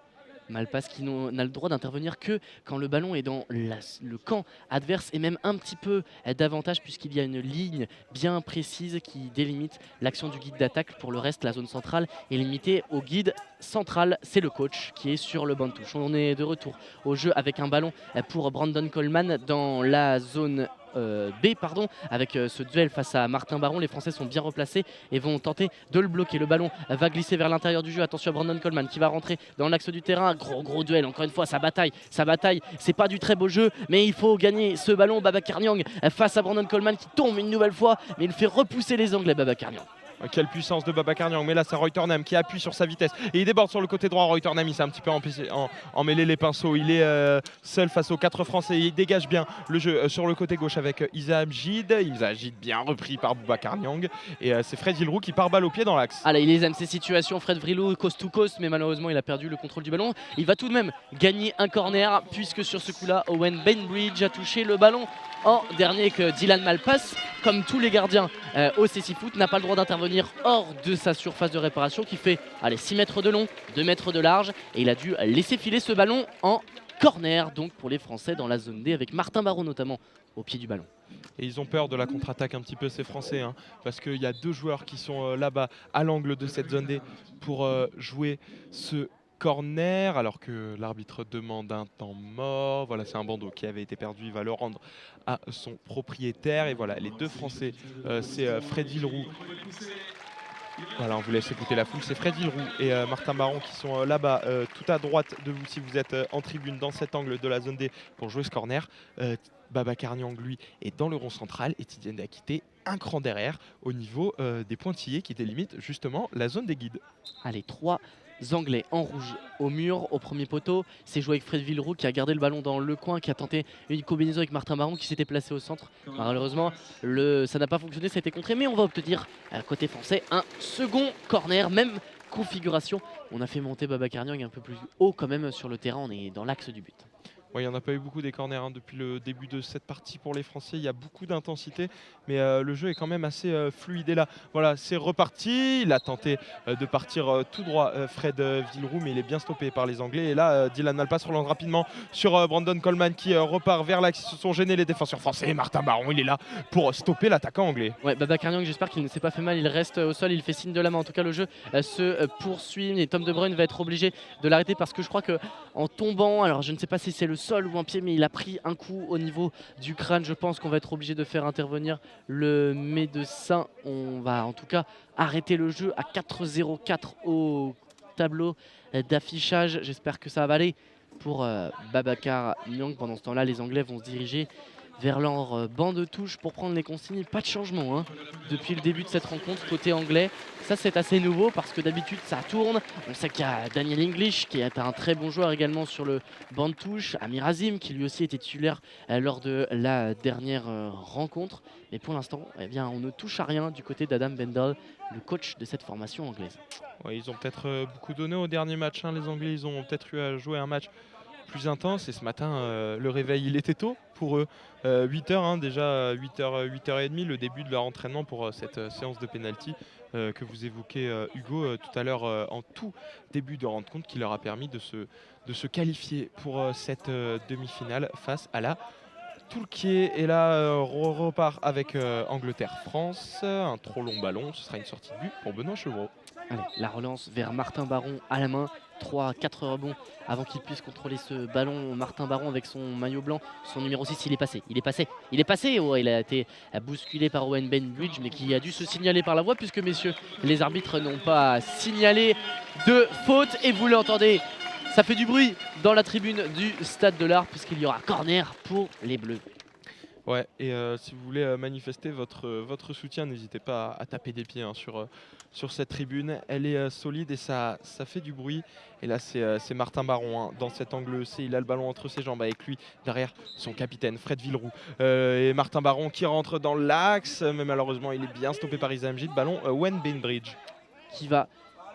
Malpass, qui n'a le droit d'intervenir que quand le ballon est dans le camp adverse et même un petit peu d'avantage puisqu'il y a une ligne bien précise qui délimite l'action du guide d'attaque. Pour le reste, la zone centrale est limitée au guide central, c'est le coach qui est sur le banc de touche. On est de retour au jeu avec un ballon pour Brandon Coleman dans la zone B, avec ce duel face à Martin Baron. Les Français sont bien replacés et vont tenter de le bloquer. Le ballon va glisser vers l'intérieur du jeu. Attention à Brandon Coleman qui va rentrer dans l'axe du terrain. Gros duel, encore une fois, ça bataille. C'est pas du très beau jeu, mais il faut gagner ce ballon. Babacar Niang face à Brandon Coleman qui tombe une nouvelle fois, mais il fait repousser les Anglais, Babacar Niang. Quelle puissance de Babacar Niang, mais là c'est Reuter-Nam qui appuie sur sa vitesse et il déborde sur le côté droit. Reuter-Nam il s'est un petit peu emmêlé les pinceaux, il est seul face aux 4 Français, il dégage bien le jeu sur le côté gauche avec Isa Mjid bien repris par Babacar Niang et c'est Fred Villeroux qui part balle au pied dans l'axe. Ah là, il les aime ces situations, Fred Villeroux coast to coast, mais malheureusement il a perdu le contrôle du ballon. Il va tout de même gagner un corner puisque sur ce coup-là Owen Bainbridge a touché le ballon en dernier que Dylan Malpass, comme tous les gardiens au CC Foot, n'a pas le droit d'intervenir hors de sa surface de réparation qui fait 6 mètres de long, 2 mètres de large et il a dû laisser filer ce ballon en corner donc pour les Français dans la zone D avec Martin Barrault notamment au pied du ballon. Et ils ont peur de la contre-attaque un petit peu ces Français parce qu'il y a 2 joueurs qui sont là-bas à l'angle de cette zone D pour jouer ce corner alors que l'arbitre demande un temps mort. Voilà, c'est un bandeau qui avait été perdu, il va le rendre à son propriétaire. Et voilà, les 2 Français, c'est Fred Villeroux. Voilà, on vous laisse écouter la foule. C'est Fred Villeroux et Martin Barrault qui sont là-bas, tout à droite de vous si vous êtes en tribune dans cet angle de la zone D pour jouer ce corner. Babacar Niang, lui, est dans le rond central et Tidiane Diakité un cran derrière au niveau des pointillés qui délimitent justement la zone des guides. Allez, 3 Anglais en rouge au mur, au premier poteau. C'est joué avec Fred Villeroux qui a gardé le ballon dans le coin, qui a tenté une combinaison avec Martin Barrault qui s'était placé au centre. Malheureusement, ça n'a pas fonctionné, ça a été contré, mais on va obtenir côté français un second corner, même configuration. On a fait monter Babacar Niang un peu plus haut quand même sur le terrain, on est dans l'axe du but. Ouais, il n'y en a pas eu beaucoup des corners depuis le début de cette partie pour les Français. Il y a beaucoup d'intensité, mais le jeu est quand même assez fluide. Et là, voilà, c'est reparti. Il a tenté de partir tout droit, Fred Villeroux, mais il est bien stoppé par les Anglais. Et là, Dylan Malpass relance rapidement sur Brandon Coleman qui repart vers l'axe. Ils se sont gênés les défenseurs français. Et Martin Barrault, il est là pour stopper l'attaquant anglais. Ouais, Babacar Niang, j'espère qu'il ne s'est pas fait mal. Il reste au sol, il fait signe de la main. En tout cas, le jeu se poursuit. Et Tom De Bruyne va être obligé de l'arrêter parce que je crois qu'en tombant, alors je ne sais pas si c'est le sol ou un pied, mais il a pris un coup au niveau du crâne. Je pense qu'on va être obligé de faire intervenir le médecin. On va en tout cas arrêter le jeu à 4-0-4 au tableau d'affichage. J'espère que ça va aller pour Babacar Niang. Pendant ce temps-là, les Anglais vont se diriger vers leur banc de touche pour prendre les consignes. Pas de changement depuis le début de cette rencontre côté anglais. Ça, c'est assez nouveau parce que d'habitude ça tourne. On sait qu'il y a Daniel English qui est un très bon joueur également sur le banc de touche. Amir Azim qui lui aussi était titulaire lors de la dernière rencontre. Mais pour l'instant, eh bien, on ne touche à rien du côté d'Adam Bendel, le coach de cette formation anglaise. Ouais, ils ont peut-être beaucoup donné au dernier match. Les Anglais, ils ont peut-être eu à jouer un match plus intense et ce matin le réveil il était tôt pour eux, 8h déjà, 8h30 le début de leur entraînement pour cette séance de penalty que vous évoquez Hugo tout à l'heure en tout début de rencontre qui leur a permis de se qualifier pour cette demi-finale face à la Turquie. Et là repart avec Angleterre-France, un trop long ballon, ce sera une sortie de but pour Benoît Chevreau. Allez, la relance vers Martin Barrault à la main. 3-4 rebonds avant qu'il puisse contrôler ce ballon. Martin Barrault avec son maillot blanc, son numéro 6, il est passé. Oh, il a été bousculé par Owen Bainbridge, mais qui a dû se signaler par la voie puisque messieurs, les arbitres n'ont pas signalé de faute. Et vous l'entendez, ça fait du bruit dans la tribune du Stade de l'Art puisqu'il y aura corner pour les Bleus. Ouais, et si vous voulez manifester votre soutien, n'hésitez pas à taper des pieds sur cette tribune. Elle est solide et ça fait du bruit. Et là, c'est Martin Barrault dans cet angle C. Il a le ballon entre ses jambes avec lui derrière son capitaine Fred Villeroux. Et Martin Barrault qui rentre dans l'axe, mais malheureusement, il est bien stoppé par Isa Mjid. Ballon Owen Bainbridge. Qui va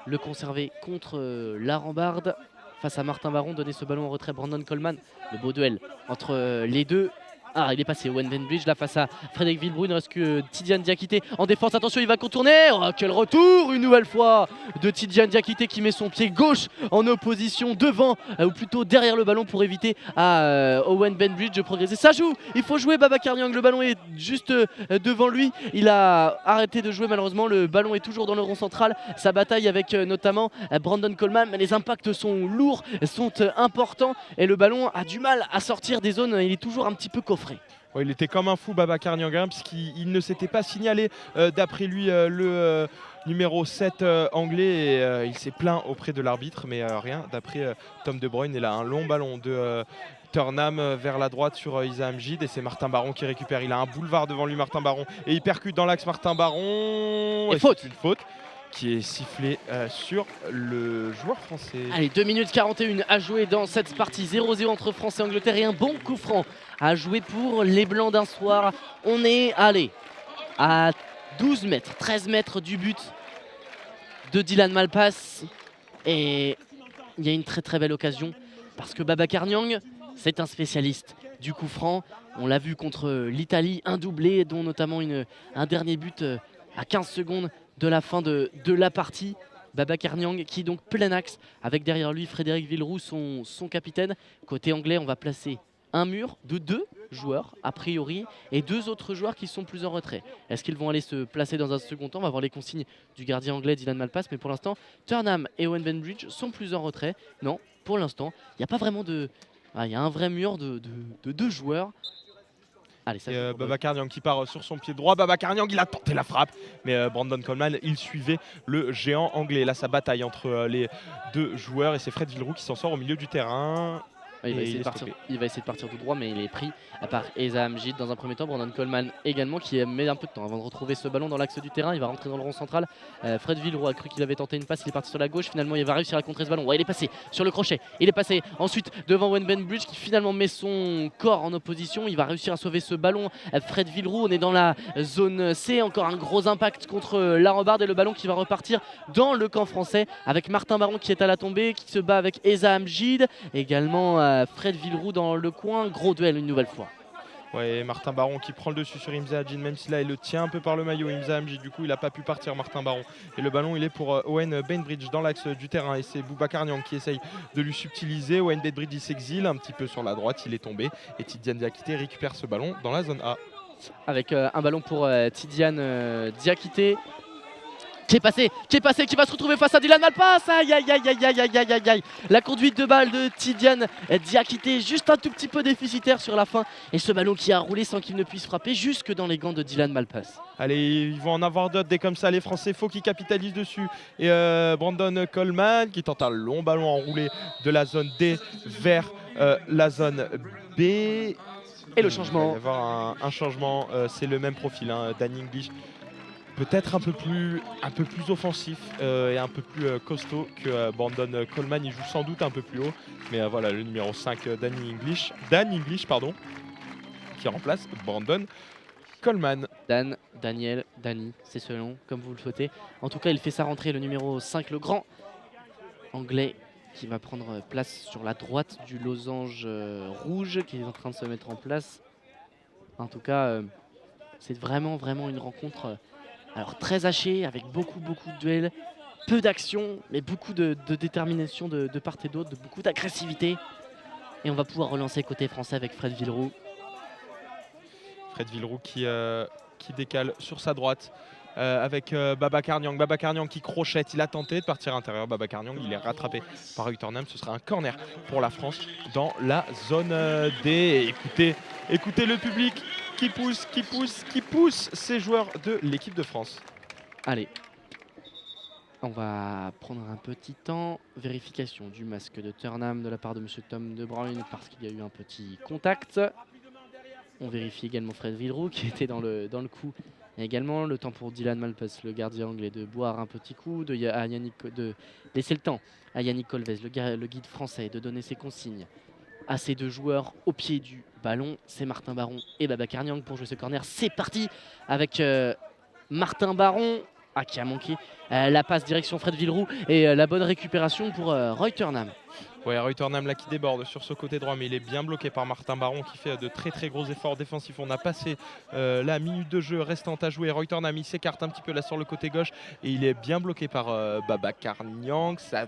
le conserver contre la rambarde. Face à Martin Barrault, donner ce ballon en retrait Brandon Coleman. Le beau duel entre les deux. Ah, il est passé Owen Bainbridge là face à Frédéric Villeroux. Il ne reste que Tidiane Diakité en défense. Attention, il va contourner. Oh, quel retour une nouvelle fois de Tidiane Diakité qui met son pied gauche en opposition devant ou plutôt derrière le ballon pour éviter à Owen Bainbridge de progresser. Ça joue, il faut jouer Babacar Niang. Le ballon est juste devant lui. Il a arrêté de jouer malheureusement. Le ballon est toujours dans le rond central. Sa bataille avec notamment Brandon Coleman. Mais les impacts sont lourds, sont importants et le ballon a du mal à sortir des zones. Il est toujours un petit peu coffré frais. Ouais, il était comme un fou Babacar Niang, puisqu'il ne s'était pas signalé d'après lui le numéro 7 anglais et il s'est plaint auprès de l'arbitre, mais rien d'après Tom De Bruyne. Et là un long ballon de Turnham vers la droite sur Isa Hamjid et c'est Martin Baron qui récupère. Il a un boulevard devant lui, Martin Baron, et il percute dans l'axe Martin Baron. Et faute. C'est une faute qui est sifflée sur le joueur français. Allez, 2 minutes 41 à jouer dans cette partie. 0-0 entre France et Angleterre et un bon coup franc à jouer pour les Blancs d'un soir. On est allé à 12 mètres, 13 mètres du but de Dylan Malpass. Et il y a une très très belle occasion parce que Babacar Niang, c'est un spécialiste du coup franc. On l'a vu contre l'Italie, un doublé dont notamment un dernier but à 15 secondes de la fin de la partie. Babacar Niang qui donc plein axe avec derrière lui Frédéric Villeroux, son capitaine. Côté anglais, on va placer un mur de 2 joueurs a priori et 2 autres joueurs qui sont plus en retrait. Est-ce qu'ils vont aller se placer dans un second temps? On va voir les consignes du gardien anglais Dylan Malpass, mais pour l'instant Turnham et Owen Benbridge sont plus en retrait. Non, pour l'instant, il n'y a pas vraiment de... il y a un vrai mur de 2 joueurs. Allez, ça Babacar Niang qui part sur son pied droit. Babacar Niang, il a tenté la frappe, mais Brandon Coleman, il suivait le géant anglais. Là, ça bataille entre les 2 joueurs et c'est Fred Villeroux qui s'en sort au milieu du terrain. Il va essayer de partir tout droit, mais il est pris par Eza Hamjid dans un premier temps. Brandon Coleman également qui met un peu de temps avant de retrouver ce ballon dans l'axe du terrain. Il va rentrer dans le rond central. Fred Villeroux a cru qu'il avait tenté une passe, il est parti sur la gauche. Finalement, il va réussir à contrer ce ballon. Ouais, il est passé sur le crochet. Il est passé ensuite devant Owen Benbridge qui finalement met son corps en opposition. Il va réussir à sauver ce ballon. Fred Villeroux, on est dans la zone C. Encore un gros impact contre la rambarde et le ballon qui va repartir dans le camp français avec Martin Baron qui est à la tombée, qui se bat avec Eza Hamjid. Également Fred Villeroux dans le coin. Gros duel une nouvelle fois. Ouais, Martin Baron qui prend le dessus sur Imza Hamjid, même si là il le tient un peu par le maillot. Imza Hamjid, du coup il n'a pas pu partir, Martin Baron. Et le ballon il est pour Owen Benbridge dans l'axe du terrain et c'est Babacar Niang qui essaye de lui subtiliser. Owen Benbridge il s'exile un petit peu sur la droite, il est tombé et Tidiane Diakité récupère ce ballon dans la zone A. Avec un ballon pour Tidiane Diakité. Qui est passé, qui va se retrouver face à Dylan Malpass. Aïe aïe aïe aïe aïe aïe aïe aïe aïe. La conduite de balle de Tidiane Diakité, juste un tout petit peu déficitaire sur la fin. Et ce ballon qui a roulé sans qu'il ne puisse frapper jusque dans les gants de Dylan Malpass. Allez, ils vont en avoir d'autres, des comme ça, les Français, faut qu'ils capitalisent dessus. Et Brandon Coleman qui tente un long ballon enroulé de la zone D vers la zone B. Et le changement. Il va y avoir un changement, c'est le même profil, hein, Danny English. Peut-être un peu plus offensif et un peu plus costaud que Brandon Coleman. Il joue sans doute un peu plus haut. Mais voilà, le numéro 5, Dan English, qui remplace Brandon Coleman. Daniel, Danny, c'est selon, comme vous le souhaitez. En tout cas, il fait sa rentrée, le numéro 5, le grand anglais, qui va prendre place sur la droite du losange rouge, qui est en train de se mettre en place. En tout cas, c'est vraiment une rencontre... alors très haché, avec beaucoup de duels, peu d'action, mais beaucoup de détermination de part et d'autre, beaucoup d'agressivité. Et on va pouvoir relancer côté français avec Fred Villeroux. Fred Villeroux qui décale sur sa droite avec Babacar Niang. Babacar Niang qui crochette, il a tenté de partir à l'intérieur. Babacar Niang, il est rattrapé par Roy Turnham. Ce sera un corner pour la France dans la zone D. Et écoutez le public qui pousse ces joueurs de l'équipe de France. Allez, on va prendre un petit temps. Vérification du masque de Turnham de la part de monsieur Tom De Bruyne parce qu'il y a eu un petit contact. On vérifie également Fred Villeroux qui était dans le coup. Et également le temps pour Dylan Malpass, le gardien anglais, de boire un petit coup, de laisser le temps à Yannick Colvez, le guide français, de donner ses consignes à ces 2 joueurs au pied du ballon. C'est Martin Baron et Babacar Niang pour jouer ce corner. C'est parti avec Martin Baron qui a manqué la passe direction Fred Villeroux et la bonne récupération pour Roy Turnham. Ouais, Roy Turnham là qui déborde sur ce côté droit, mais il est bien bloqué par Martin Baron qui fait de très gros efforts défensifs. On a passé la minute de jeu restante à jouer. Roy Turnham il s'écarte un petit peu là sur le côté gauche et il est bien bloqué par Babacar Niang. Ça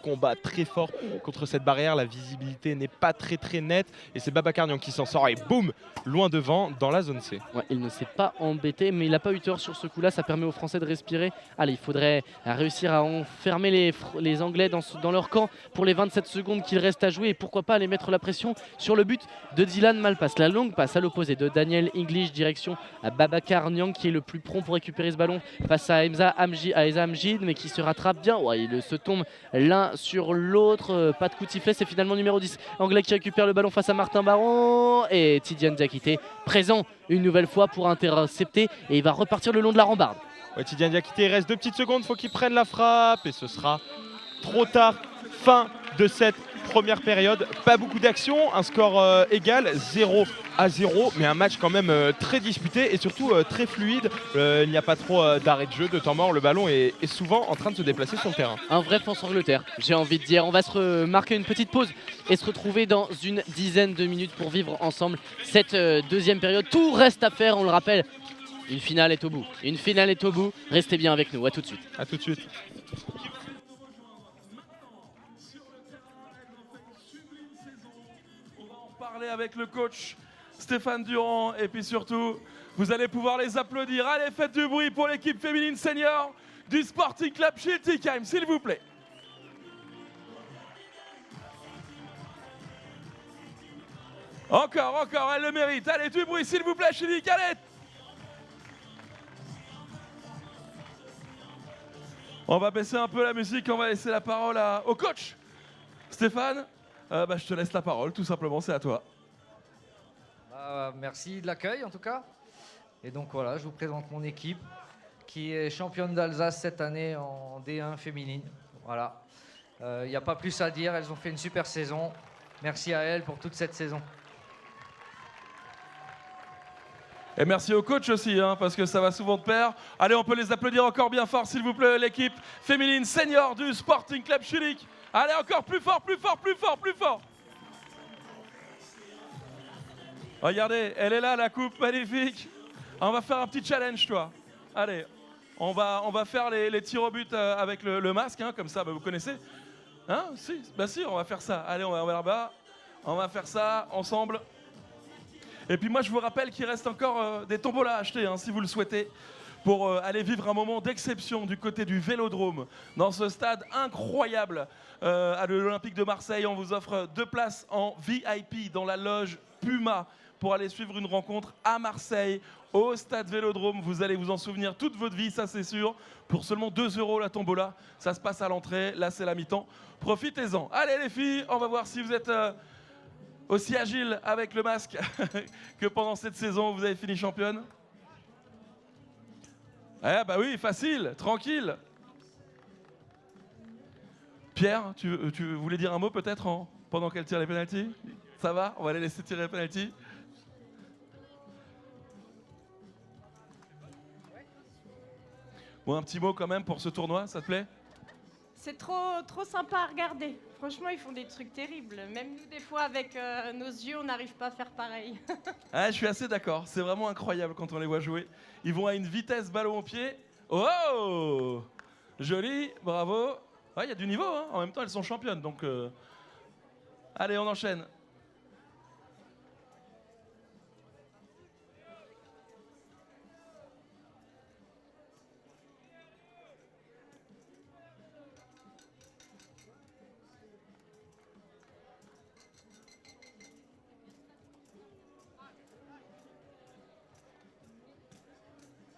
combat très fort contre cette barrière, la visibilité n'est pas très nette et c'est Babacar Niang qui s'en sort et boum, loin devant dans la zone C. Ouais, il ne s'est pas embêté mais il n'a pas eu tort sur ce coup là, ça permet aux Français de respirer. Allez, il faudrait réussir à enfermer les Anglais dans leur camp pour les 27 secondes qu'il reste à jouer et pourquoi pas aller mettre la pression sur le but de Dylan Malpass. La longue passe à l'opposé de Daniel English direction à Babacar Niang qui est le plus prompt pour récupérer ce ballon face à Eza Amjid mais qui se rattrape bien. Ouais, ils se tombent l'un sur l'autre. Pas de coup de sifflet, c'est finalement numéro 10 anglais qui récupère le ballon face à Martin Baron et Tidiane Diakité présent une nouvelle fois pour intercepter et il va repartir le long de la rambarde. Ouais, Tidiane Diakité, il reste 2 petites secondes, faut qu'il prenne la frappe et ce sera trop tard. Fin de cette première période, pas beaucoup d'action, un score égal, 0-0, mais un match quand même très disputé et surtout très fluide. Il n'y a pas trop d'arrêt de jeu, de temps mort, le ballon est souvent en train de se déplacer sur le terrain. Un vrai France-Angleterre, j'ai envie de dire. On va se marquer une petite pause et se retrouver dans une dizaine de minutes pour vivre ensemble cette deuxième période. Tout reste à faire, on le rappelle. Une finale est au bout. Une finale est au bout. Restez bien avec nous. À tout de suite. A tout de suite. On va en parler avec le coach Stéphane Durand et puis surtout, vous allez pouvoir les applaudir. Allez, faites du bruit pour l'équipe féminine senior du Sporting Club Schiltigheim, s'il vous plaît. Encore, elle le mérite. Allez, du bruit, s'il vous plaît, Schiltig, allez. On va baisser un peu la musique, on va laisser la parole au coach. Stéphane, je te laisse la parole, tout simplement, c'est à toi. Merci de l'accueil en tout cas. Et donc voilà, je vous présente mon équipe qui est championne d'Alsace cette année en D1 féminine. Voilà, il n'y a pas plus à dire, elles ont fait une super saison. Merci à elles pour toute cette saison. Et merci au coach aussi, parce que ça va souvent de pair. Allez, on peut les applaudir encore bien fort, s'il vous plaît, l'équipe féminine senior du Sporting Club Schiltigheim. Allez, encore plus fort, plus fort, plus fort, plus fort. Regardez, elle est là, la coupe, magnifique. On va faire un petit challenge, toi. Allez, on va faire les tirs au but avec le masque, comme ça, vous connaissez. Si, on va faire ça. Allez, on va là-bas. On va faire ça ensemble. Et puis moi, je vous rappelle qu'il reste encore des tombolas à acheter, si vous le souhaitez, pour aller vivre un moment d'exception du côté du Vélodrome, dans ce stade incroyable à l'Olympique de Marseille. On vous offre 2 places en VIP dans la loge Puma pour aller suivre une rencontre à Marseille, au stade Vélodrome. Vous allez vous en souvenir toute votre vie, ça c'est sûr. Pour seulement 2 € la tombola, ça se passe à l'entrée. Là, c'est la mi-temps. Profitez-en. Allez les filles, on va voir si vous êtes aussi agile avec le masque que pendant cette saison, vous avez fini championne. Eh bah oui, facile, tranquille. Pierre, tu voulais dire un mot peut-être pendant qu'elle tire les pénaltys? Ça va? On va les laisser tirer les pénaltys. Bon, un petit mot quand même pour ce tournoi, ça te plaît? C'est trop sympa à regarder. Franchement, ils font des trucs terribles. Même nous, des fois, avec nos yeux, on n'arrive pas à faire pareil. Je suis assez d'accord. C'est vraiment incroyable quand on les voit jouer. Ils vont à une vitesse ballon au pied. Oh! Joli, bravo. Il y a du niveau, En même temps, elles sont championnes. Donc, allez, on enchaîne.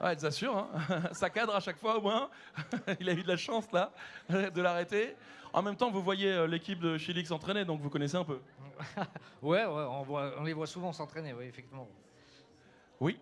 Ouais, elles assurent, ça cadre à chaque fois au moins. Il a eu de la chance là de l'arrêter. En même temps, vous voyez l'équipe de Schiltigheim s'entraîner, donc vous connaissez un peu. Ouais, on les voit souvent s'entraîner, oui, effectivement. Oui.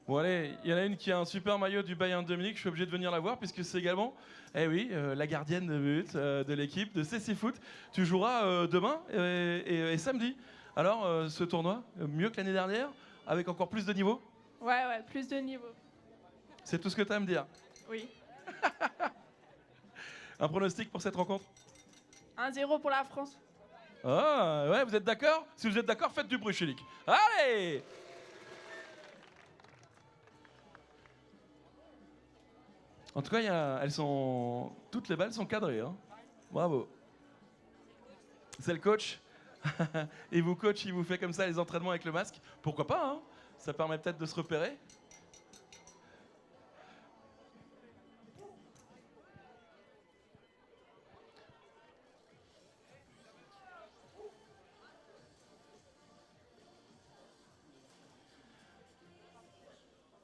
Bon allez, il y en a une qui a un super maillot du Bayern de Munich, je suis obligé de venir la voir puisque c'est également, la gardienne de but de l'équipe de CC Foot. Tu joueras demain et samedi. Alors, ce tournoi, mieux que l'année dernière, avec encore plus de niveau? Ouais, plus de niveau. C'est tout ce que tu as à me dire? Oui. Un pronostic pour cette rencontre? 1-0 pour la France. Ah, ouais, vous êtes d'accord? Si vous êtes d'accord, faites du bruit, Schiltigheim. Allez! En tout cas, toutes les balles sont cadrées. Bravo. C'est le coach. Et vous, coach, il vous fait comme ça les entraînements avec le masque. Pourquoi pas, Ça permet peut-être de se repérer.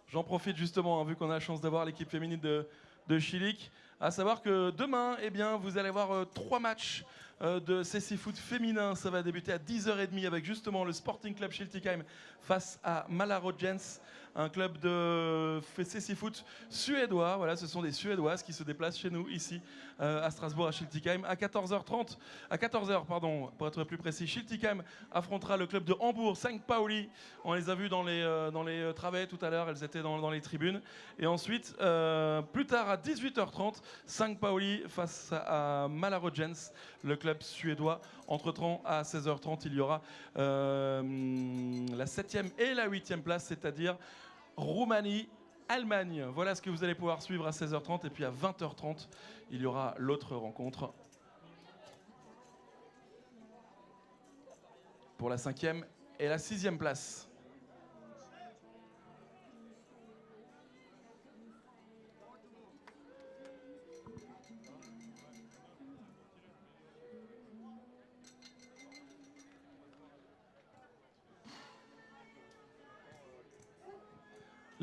J'en profite justement, hein, vu qu'on a la chance d'avoir l'équipe féminine de Chilik, à savoir que demain, eh bien, vous allez avoir 3 matchs de CC Foot féminin. Ça va débuter à 10h30 avec justement le Sporting Club Schiltigheim face à Malaro-Jens, un club de CC Foot suédois. Voilà, ce sont des Suédoises qui se déplacent chez nous ici à Strasbourg, à Schiltigheim. À 14h, pardon, pour être plus précis, Schiltigheim affrontera le club de Hambourg, St. Pauli. On les a vus dans les travées tout à l'heure, elles étaient dans les tribunes. Et ensuite, plus tard à 18h30, St. Pauli face à Malaro-Jens, le club suédois. Entre-temps, à 16h30, il y aura la 7e et la 8e place, c'est-à-dire Roumanie, Allemagne. Voilà ce que vous allez pouvoir suivre à 16h30. Et puis à 20h30, il y aura l'autre rencontre pour la 5e et la 6e place.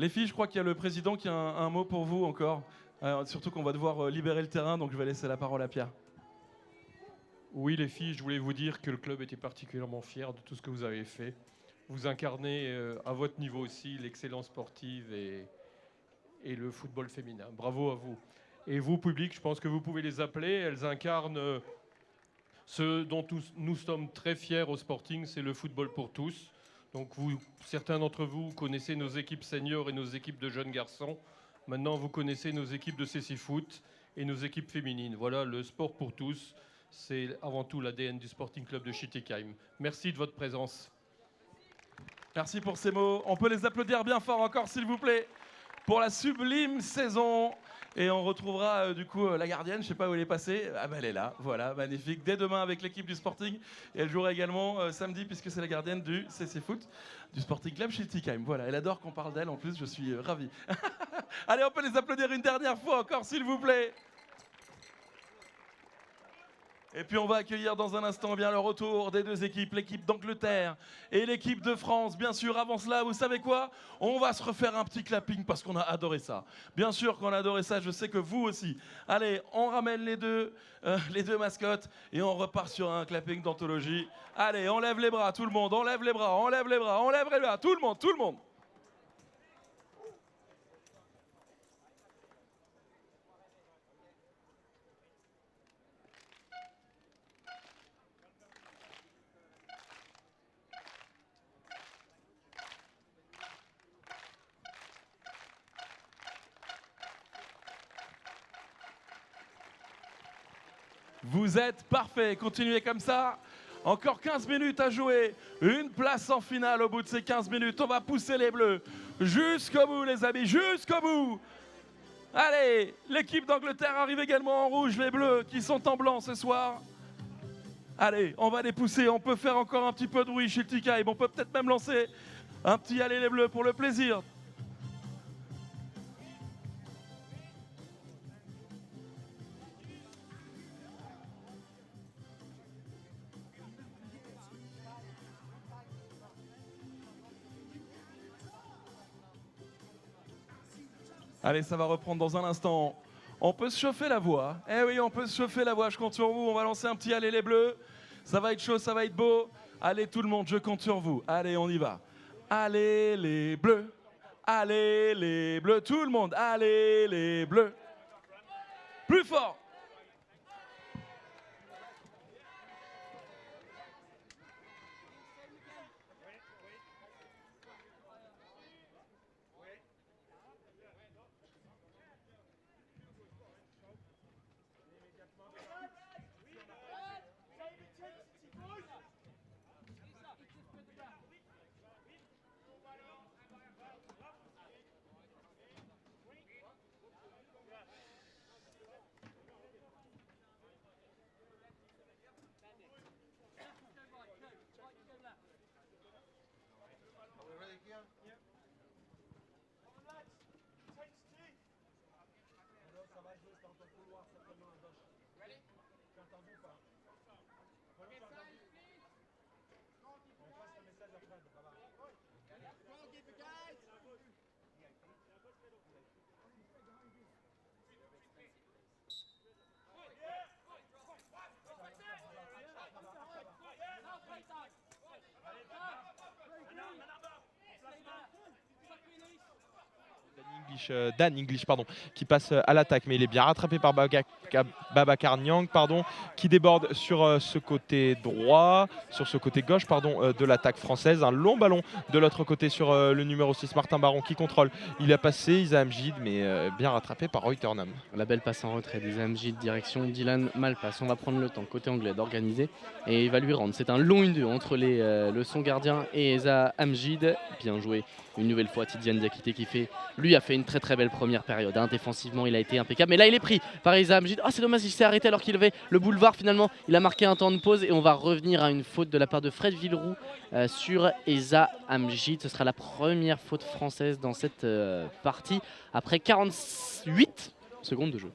Les filles, je crois qu'il y a le président qui a un mot pour vous encore. Surtout qu'on va devoir libérer le terrain, donc je vais laisser la parole à Pierre. Oui, les filles, je voulais vous dire que le club était particulièrement fier de tout ce que vous avez fait. Vous incarnez à votre niveau aussi l'excellence sportive et le football féminin. Bravo à vous. Et vous, public, je pense que vous pouvez les appeler. Elles incarnent ce dont nous sommes très fiers au Sporting, c'est le football pour tous. Donc certains d'entre vous connaissez nos équipes seniors et nos équipes de jeunes garçons. Maintenant, vous connaissez nos équipes de CC Foot et nos équipes féminines. Voilà, le sport pour tous, c'est avant tout l'ADN du Sporting Club de Schiltigheim. Merci de votre présence. Merci pour ces mots. On peut les applaudir bien fort encore, s'il vous plaît, pour la sublime saison. Et on retrouvera du coup la gardienne, je ne sais pas où elle est passée. Ah ben elle est là, voilà, magnifique. Dès demain avec l'équipe du Sporting. Et elle jouera également samedi, puisque c'est la gardienne du CC Foot, du Sporting Club Schiltigheim. Voilà, elle adore qu'on parle d'elle, en plus je suis ravi. Allez, on peut les applaudir une dernière fois encore, s'il vous plaît. Et puis on va accueillir dans un instant bien le retour des deux équipes, l'équipe d'Angleterre et l'équipe de France. Bien sûr, avant cela, vous savez quoi? On va se refaire un petit clapping parce qu'on a adoré ça. Bien sûr qu'on a adoré ça, je sais que vous aussi. Allez, on ramène les deux mascottes et on repart sur un clapping d'anthologie. Allez, on lève les bras, tout le monde, on lève les bras, on lève les bras, on lève les bras, tout le monde, tout le monde. Vous êtes parfait, continuez comme ça. Encore 15 minutes à jouer, une place en finale au bout de ces 15 minutes. On va pousser les bleus jusqu'au bout les amis, jusqu'au bout. Allez, l'équipe d'Angleterre arrive également en rouge, les bleus qui sont en blanc ce soir. Allez, on va les pousser, on peut faire encore un petit peu de bruit chez le Schiltigheim. On peut peut-être même lancer un petit allez les bleus pour le plaisir. Allez, ça va reprendre dans un instant. On peut se chauffer la voix. Eh oui, on peut se chauffer la voix. Je compte sur vous. On va lancer un petit allez les bleus. Ça va être chaud, ça va être beau. Allez tout le monde, je compte sur vous. Allez, on y va. Allez les bleus. Allez les bleus. Tout le monde. Allez les bleus. Plus fort. Dan English, pardon, qui passe à l'attaque, mais il est bien rattrapé par Babacar Niang, pardon, qui déborde sur ce côté droit, sur ce côté gauche, pardon, de l'attaque française. Un long ballon de l'autre côté sur le numéro 6, Martin Baron, qui contrôle. Il a passé Isa Amjid, mais bien rattrapé par Roy Turnham. La belle passe en retrait d'Isa Amjid, direction Dylan Malpass. On va prendre le temps, côté anglais, d'organiser et il va lui rendre. C'est un long 1-2 entre le son gardien et Isa Amjid. Bien joué. Une nouvelle fois, Tidiane Diakité lui a fait une très très belle première période. Hein. Défensivement, il a été impeccable. Mais là, il est pris par Isa Amjid. Oh, c'est dommage, il s'est arrêté alors qu'il avait le boulevard. Finalement, il a marqué un temps de pause et on va revenir à une faute de la part de Fred Villeroux sur Isa Amjid. Ce sera la première faute française dans cette partie après 48 secondes de jeu.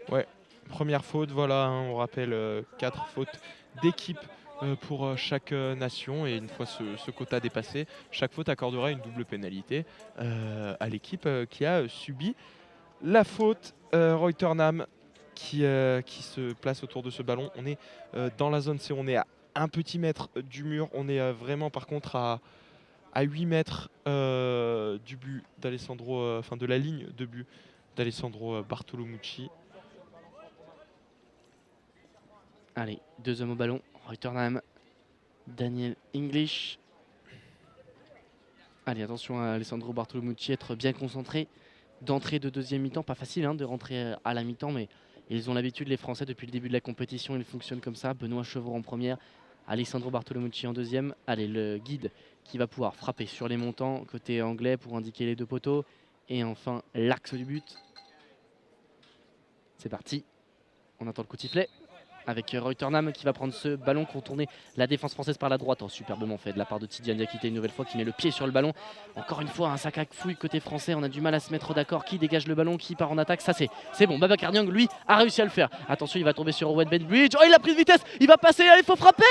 Ouais, première faute, voilà, hein, on rappelle 4 fautes d'équipe pour chaque nation, et une fois ce quota dépassé, chaque faute accordera une double pénalité à l'équipe qui a subi la faute. Roy Turnham qui se place autour de ce ballon. On est dans la zone C, on est à 1 petit mètre du mur, on est vraiment par contre à 8 mètres du but d'Alessandro, enfin de la ligne de but d'Alessandro Bartolomucci. Allez, 2 hommes au ballon. Roy Turnham, Daniel English. Allez, attention à Alessandro Bartolomucci, être bien concentré. D'entrée de deuxième mi-temps, pas facile hein, de rentrer à la mi-temps, mais ils ont l'habitude, les Français, depuis le début de la compétition, ils fonctionnent comme ça. Benoît Chevreau en première, Alessandro Bartolomucci en deuxième. Allez, le guide qui va pouvoir frapper sur les montants, côté anglais, pour indiquer les 2 poteaux. Et enfin, l'axe du but. C'est parti. On attend le coup de sifflet. Avec Roy Turnham qui va prendre ce ballon, contourner la défense française par la droite. Oh, superbement fait de la part de Tidiane Diakité une nouvelle fois, qui met le pied sur le ballon. Encore une fois, un sac à fouille côté français. On a du mal à se mettre d'accord. Qui dégage le ballon, qui part en attaque. Ça, c'est bon. Babacar Niang, lui, a réussi à le faire. Attention, il va tomber sur Owen Bainbridge. Oh, il a pris de vitesse. Il va passer. Il faut frapper.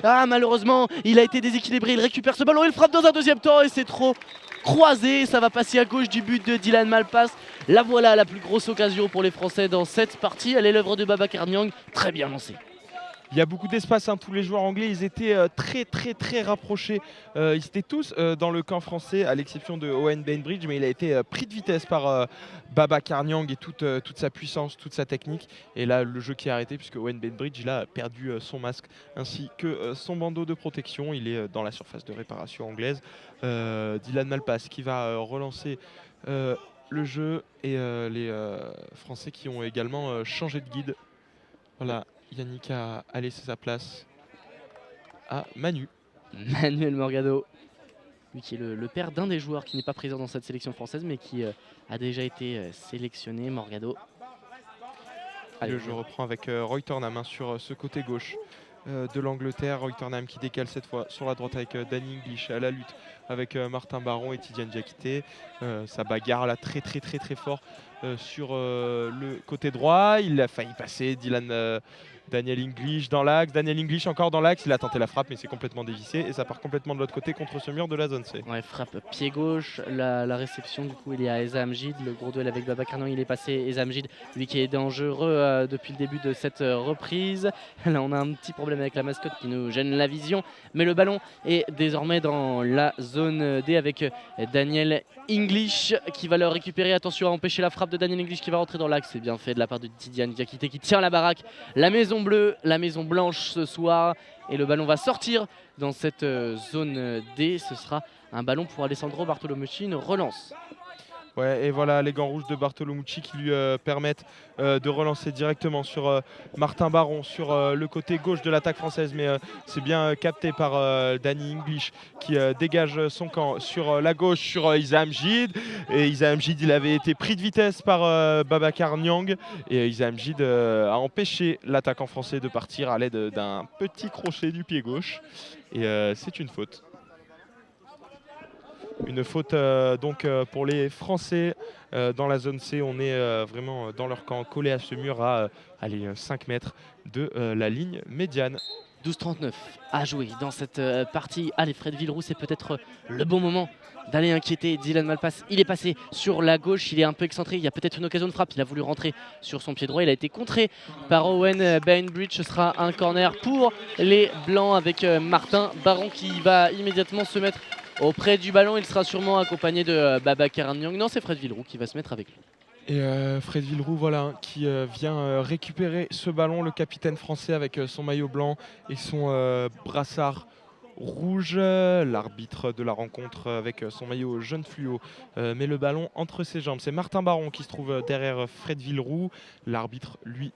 Ah, malheureusement, il a été déséquilibré. Il récupère ce ballon. Il frappe dans un deuxième temps et c'est trop croisé. Ça va passer à gauche du but de Dylan Malpass. La voilà, la plus grosse occasion pour les Français dans cette partie. Elle est l'œuvre de Babacar Niang. Très bien lancée. Il y a beaucoup d'espace, hein. Tous les joueurs anglais, ils étaient très rapprochés. Ils étaient tous dans le camp français, à l'exception de Owen Bainbridge, mais il a été pris de vitesse par Babacar Niang et toute sa puissance, toute sa technique. Et là, le jeu qui est arrêté, puisque Owen Bainbridge il a perdu son masque ainsi que son bandeau de protection. Il est dans la surface de réparation anglaise. Dylan Malpass qui va relancer le jeu, et les Français qui ont également changé de guide. Voilà. Yannick a laissé sa place à Manu. Manuel Morgado, lui qui est le père d'un des joueurs qui n'est pas présent dans cette sélection française, mais qui a déjà été sélectionné. Morgado. Allez, je reprends avec Roy Turnham sur ce côté gauche de l'Angleterre. Roy Turnham qui décale cette fois sur la droite avec Danny English à la lutte avec Martin Baron et Tidiane Diakité. Ça bagarre là très fort sur le côté droit. Il a failli passer Daniel English dans l'axe. Daniel English encore dans l'axe. Il a tenté la frappe, mais c'est complètement dévissé et ça part complètement de l'autre côté contre ce mur de la zone C. Ouais, frappe pied gauche. La réception, du coup, il est à Eza Amjid. Le gros duel avec Babacar Niang, il est passé. Eza Amjid, lui qui est dangereux depuis le début de cette reprise. Là, on a un petit problème avec la mascotte qui nous gêne la vision. Mais le ballon est désormais dans la zone D avec Daniel English qui va le récupérer. Attention à empêcher la frappe de Daniel English qui va rentrer dans l'axe. C'est bien fait de la part de Tidiane Diakité qui tient la baraque. La maison bleue, la maison blanche ce soir, et le ballon va sortir dans cette zone D. Ce sera un ballon pour Alessandro Bartolomucci, une relance. Ouais, et voilà les gants rouges de Bartolomucci qui lui permettent de relancer directement sur Martin Baron sur le côté gauche de l'attaque française, mais c'est bien capté par Danny English qui dégage son camp sur la gauche sur Isa Amjid. Et Isa Amjid, il avait été pris de vitesse par Babacar Niang, et Isa Amjid a empêché l'attaquant français de partir à l'aide d'un petit crochet du pied gauche, et c'est une faute. Une faute donc pour les Français dans la zone C. On est vraiment dans leur camp, collé à ce mur à 5 mètres de la ligne médiane. 12-39 à jouer dans cette partie. Allez, Fred Villeroux, c'est peut-être le bon moment d'aller inquiéter Dylan Malpass. Il est passé sur la gauche, il est un peu excentré, il y a peut-être une occasion de frappe. Il a voulu rentrer sur son pied droit, il a été contré par Owen Bainbridge. Ce sera un corner pour les Blancs avec Martin Baron qui va immédiatement se mettre auprès du ballon. Il sera sûrement accompagné de Babacar Niang. Non, c'est Fred Villeroux qui va se mettre avec lui. Et Fred Villeroux, voilà, qui vient récupérer ce ballon, le capitaine français avec son maillot blanc et son brassard rouge. L'arbitre de la rencontre avec son maillot jaune fluo met le ballon entre ses jambes. C'est Martin Baron qui se trouve derrière Fred Villeroux. L'arbitre, lui,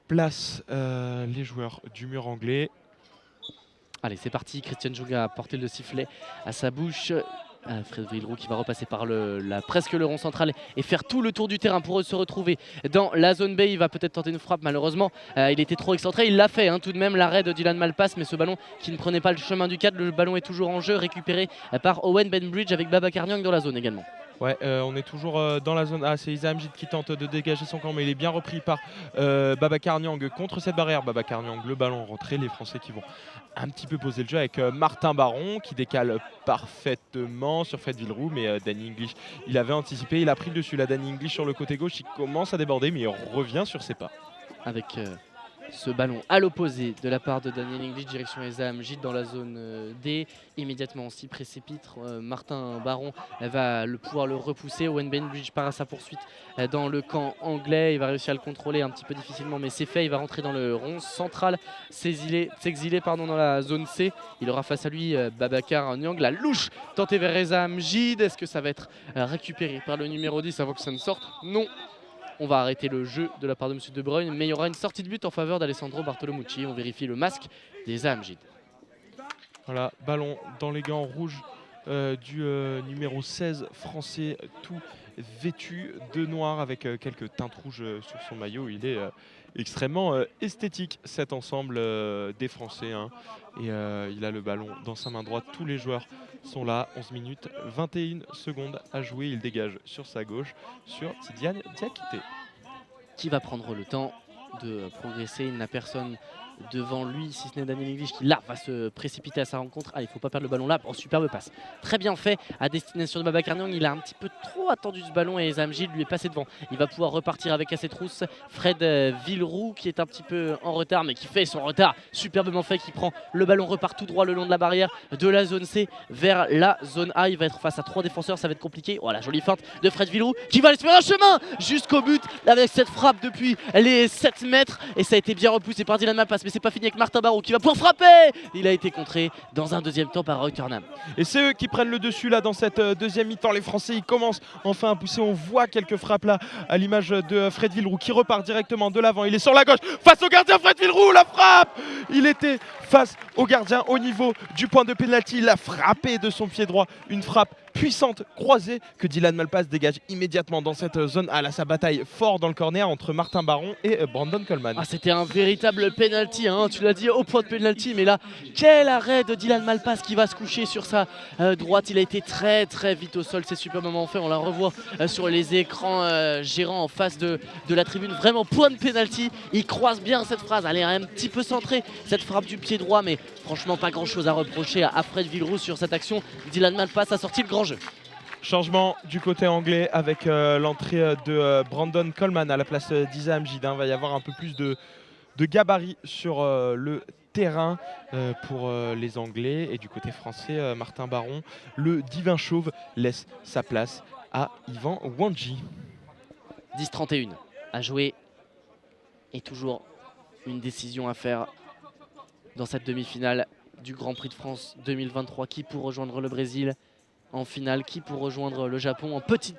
place les joueurs du mur anglais. Allez, c'est parti. Christian Djunga a porté le sifflet à sa bouche. Fred Villeroux qui va repasser par presque le rond central et faire tout le tour du terrain pour se retrouver dans la zone B. Il va peut-être tenter une frappe, malheureusement il était trop excentré, il l'a fait hein, tout de même, l'arrêt de Dylan Malpass, mais ce ballon qui ne prenait pas le chemin du cadre, le ballon est toujours en jeu, récupéré par Owen Benbridge avec Babacar Niang dans la zone également. Ouais, on est toujours dans la zone A. C'est Isa Hamjid qui tente de dégager son camp, mais il est bien repris par Babacar Niang contre cette barrière. Babacar Niang, le ballon rentré. Les Français qui vont un petit peu poser le jeu avec Martin Baron qui décale parfaitement sur Fred Villeroux, mais Danny English, il avait anticipé, il a pris le dessus. Là, Danny English sur le côté gauche, il commence à déborder, mais il revient sur ses pas. Avec ce ballon à l'opposé de la part de Daniel English, direction Eza Hamjid dans la zone D. Immédiatement on s'y précipite. Martin Baron va pouvoir le repousser. Owen Benbridge part à sa poursuite dans le camp anglais. Il va réussir à le contrôler un petit peu difficilement, mais c'est fait. Il va rentrer dans le rond central, s'exiler dans la zone C. Il aura face à lui Babacar Niang. La louche tentée vers Eza Hamjid. Est-ce que ça va être récupéré par le numéro 10 avant que ça ne sorte? Non. On va arrêter le jeu de la part de M. De Bruyne, mais il y aura une sortie de but en faveur d'Alessandro Bartolomucci. On vérifie le masque des Hamjid. Voilà, ballon dans les gants rouges du numéro 16 français, tout vêtu de noir avec quelques teintes rouges sur son maillot. Il est extrêmement esthétique cet ensemble des Français. Hein. Et il a le ballon dans sa main droite. Tous les joueurs sont là. 11 minutes, 21 secondes à jouer. Il dégage sur sa gauche sur Tidiane Diakité. Qui va prendre le temps de progresser. Il n'a personne devant lui, si ce n'est Daniel English qui là va se précipiter à sa rencontre. Ah, il ne faut pas perdre le ballon là. Oh, superbe passe. Très bien fait à destination de Babacar Niang. Il a un petit peu trop attendu ce ballon et Eza Hamjid lui est passé devant. Il va pouvoir repartir avec à ses trousses Fred Villeroux qui est un petit peu en retard, mais qui fait son retard superbement fait, qui prend le ballon, repart tout droit le long de la barrière de la zone C vers la zone A. Il va être face à 3 défenseurs, ça va être compliqué. Voilà, jolie feinte de Fred Villeroux qui va aller se faire un chemin jusqu'au but avec cette frappe depuis les 7 mètres et ça a été bien repoussé par Dylan Malpass, mais c'est pas fini avec Martin Baron qui va pouvoir frapper. Il a été contré dans un deuxième temps par Rotterdam. Et c'est eux qui prennent le dessus là dans cette deuxième mi-temps. Les Français ils commencent enfin à pousser. On voit quelques frappes là à l'image de Fred Villeroux qui repart directement de l'avant. Il est sur la gauche face au gardien. Fred Villeroux, la frappe. Il était face au gardien au niveau du point de pénalty. Il a frappé de son pied droit. Une frappe puissante croisée que Dylan Malpass dégage immédiatement dans cette zone. À la sa bataille fort dans le corner entre Martin Baron et Brandon Coleman. Ah, c'était un véritable penalty, hein, tu l'as dit, au point de penalty, mais là quel arrêt de Dylan Malpass qui va se coucher sur sa droite. Il a été très très vite au sol, c'est superbement fait. On la revoit sur les écrans gérants en face de la tribune. Vraiment point de penalty. Il croise bien cette phrase, elle est un petit peu centrée cette frappe du pied droit, mais franchement pas grand chose à reprocher à Fred Villeroux sur cette action. Dylan Malpass a sorti le grand jeu. Changement du côté anglais avec l'entrée de Brandon Coleman à la place d'Isa Hamjid. Il va y avoir un peu plus de gabarit sur le terrain pour les Anglais. Et du côté français, Martin Baron, le divin chauve, laisse sa place à Yvan Wandji. 10-31 à jouer et toujours une décision à faire dans cette demi-finale du Grand Prix de France 2023. Qui pour rejoindre le Brésil en finale, qui pour rejoindre le Japon en petite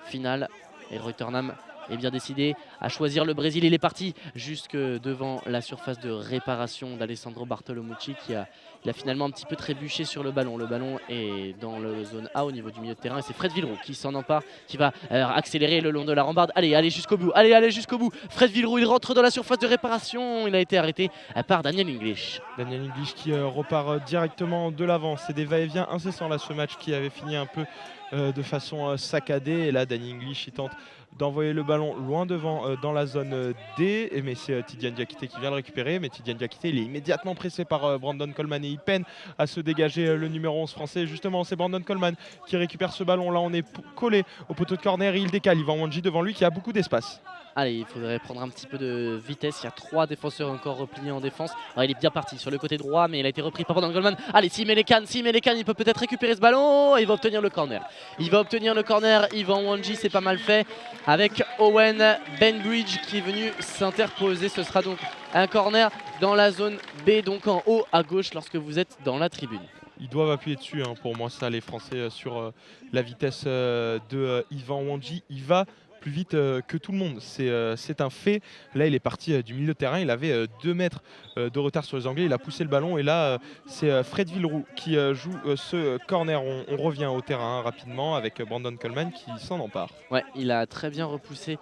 finale. Et Rotterdam est bien décidé à choisir le Brésil. Il est parti jusque devant la surface de réparation d'Alessandro Bartolomucci qui a finalement un petit peu trébuché sur le ballon. Le ballon est dans la zone A au niveau du milieu de terrain et c'est Fred Villeroux qui s'en empare, qui va accélérer le long de la rambarde. Allez jusqu'au bout, allez jusqu'au bout. Fred Villeroux, il rentre dans la surface de réparation. Il a été arrêté par Daniel English. Daniel English qui repart directement de l'avant. C'est des va-et-vient incessants là, ce match qui avait fini un peu de façon saccadée. Et là, Daniel English il tente d'envoyer le ballon loin devant dans la zone D, mais c'est Tidiane Diakité qui vient le récupérer, mais Tidiane Diakité il est immédiatement pressé par Brandon Coleman et il peine à se dégager le numéro 11 français. Justement c'est Brandon Coleman qui récupère ce ballon, là on est collé au poteau de corner et il décale Yvan Wandji devant lui qui a beaucoup d'espace. Allez, il faudrait prendre un petit peu de vitesse. Il y a 3 défenseurs encore repliés en défense. Alors, il est bien parti sur le côté droit, mais il a été repris par Brandon Coleman. Allez, s'il met les cannes, il peut peut-être récupérer ce ballon. Il va obtenir le corner. Yvan Wanji, c'est pas mal fait. Avec Owen Bainbridge qui est venu s'interposer. Ce sera donc un corner dans la zone B, donc en haut à gauche lorsque vous êtes dans la tribune. Ils doivent appuyer dessus, hein, pour moi, ça, les Français, sur la vitesse de Yvan Wanji. Il va plus vite que tout le monde, c'est un fait. Là, il est parti du milieu de terrain, il avait 2 mètres de retard sur les Anglais, il a poussé le ballon et là, c'est Fred Villeroux qui joue ce corner. On revient au terrain, hein, rapidement avec Brandon Coleman qui s'en empare. Ouais, il a très bien repoussé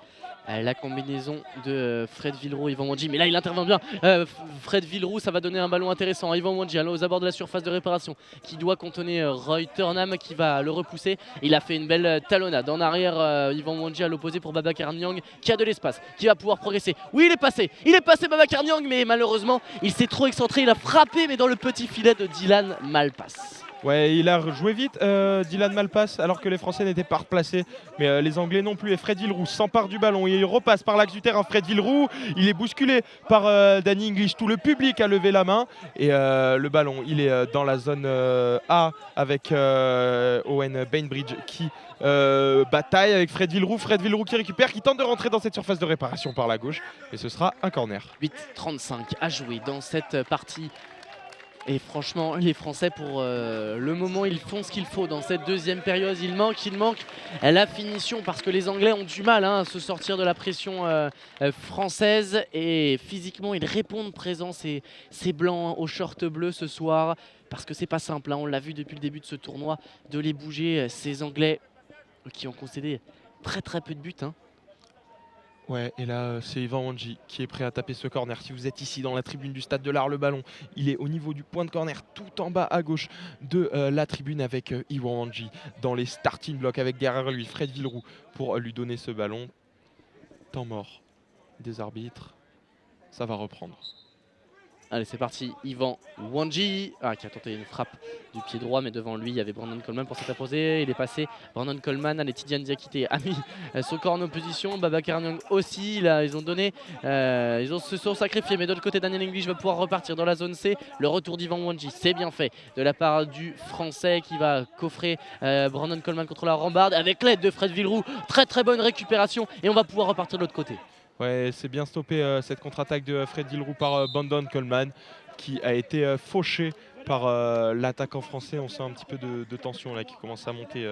la combinaison de Fred Villeroux et Yvan Wanji, mais là il intervient bien. Fred Villeroux, ça va donner un ballon intéressant. Yvan Wanji aux abords de la surface de réparation qui doit contenir Roy Turnham qui va le repousser. Il a fait une belle talonnade en arrière. Yvan Wanji à l'opposé pour Babacar Niang qui a de l'espace, qui va pouvoir progresser. Oui, il est passé Babacar Niang, mais malheureusement il s'est trop excentré. Il a frappé, mais dans le petit filet de Dylan Malpass. Ouais, il a joué vite, Dylan Malpass, alors que les Français n'étaient pas replacés. Mais les Anglais non plus. Et Fred Villeroux s'empare du ballon. Il repasse par l'axe du terrain. Fred Villeroux, il est bousculé par Danny English. Tout le public a levé la main. Et le ballon, il est dans la zone A avec Owen Bainbridge qui bataille avec Fred Villeroux. Fred Villeroux qui récupère, qui tente de rentrer dans cette surface de réparation par la gauche. Et ce sera un corner. 8:35 à jouer dans cette partie. Et franchement, les Français, pour le moment, ils font ce qu'il faut dans cette deuxième période. Il manque la finition parce que les Anglais ont du mal, hein, à se sortir de la pression française. Et physiquement, ils répondent présents, ces Blancs aux shorts bleus ce soir. Parce que c'est pas simple, hein, on l'a vu depuis le début de ce tournoi, de les bouger, ces Anglais qui ont concédé très peu de buts, hein. Ouais, et là, c'est Yvan Wanji qui est prêt à taper ce corner. Si vous êtes ici dans la tribune du Stade de l'Art, le ballon, il est au niveau du point de corner, tout en bas à gauche de la tribune avec Yvan Wanji dans les starting blocks avec derrière lui Fred Villeroux pour lui donner ce ballon. Temps mort des arbitres, ça va reprendre. Allez, c'est parti, Yvan Wanji qui a tenté une frappe du pied droit, mais devant lui il y avait Brandon Coleman pour s'interposer. Il est passé, Brandon Coleman, allez, Tidiane Diakité a mis son corps en opposition. Babacar Niang aussi, là, ils ont donné, se sont sacrifiés, mais de l'autre côté Daniel English va pouvoir repartir dans la zone C. Le retour d'Yvan Wanji, c'est bien fait de la part du Français qui va coffrer Brandon Coleman contre la rambarde avec l'aide de Fred Villeroux. Très bonne récupération et on va pouvoir repartir de l'autre côté. Ouais, c'est bien stoppé cette contre-attaque de Fred Villeroux par Brandon Coleman qui a été fauché par l'attaquant français. On sent un petit peu de tension là qui commence à monter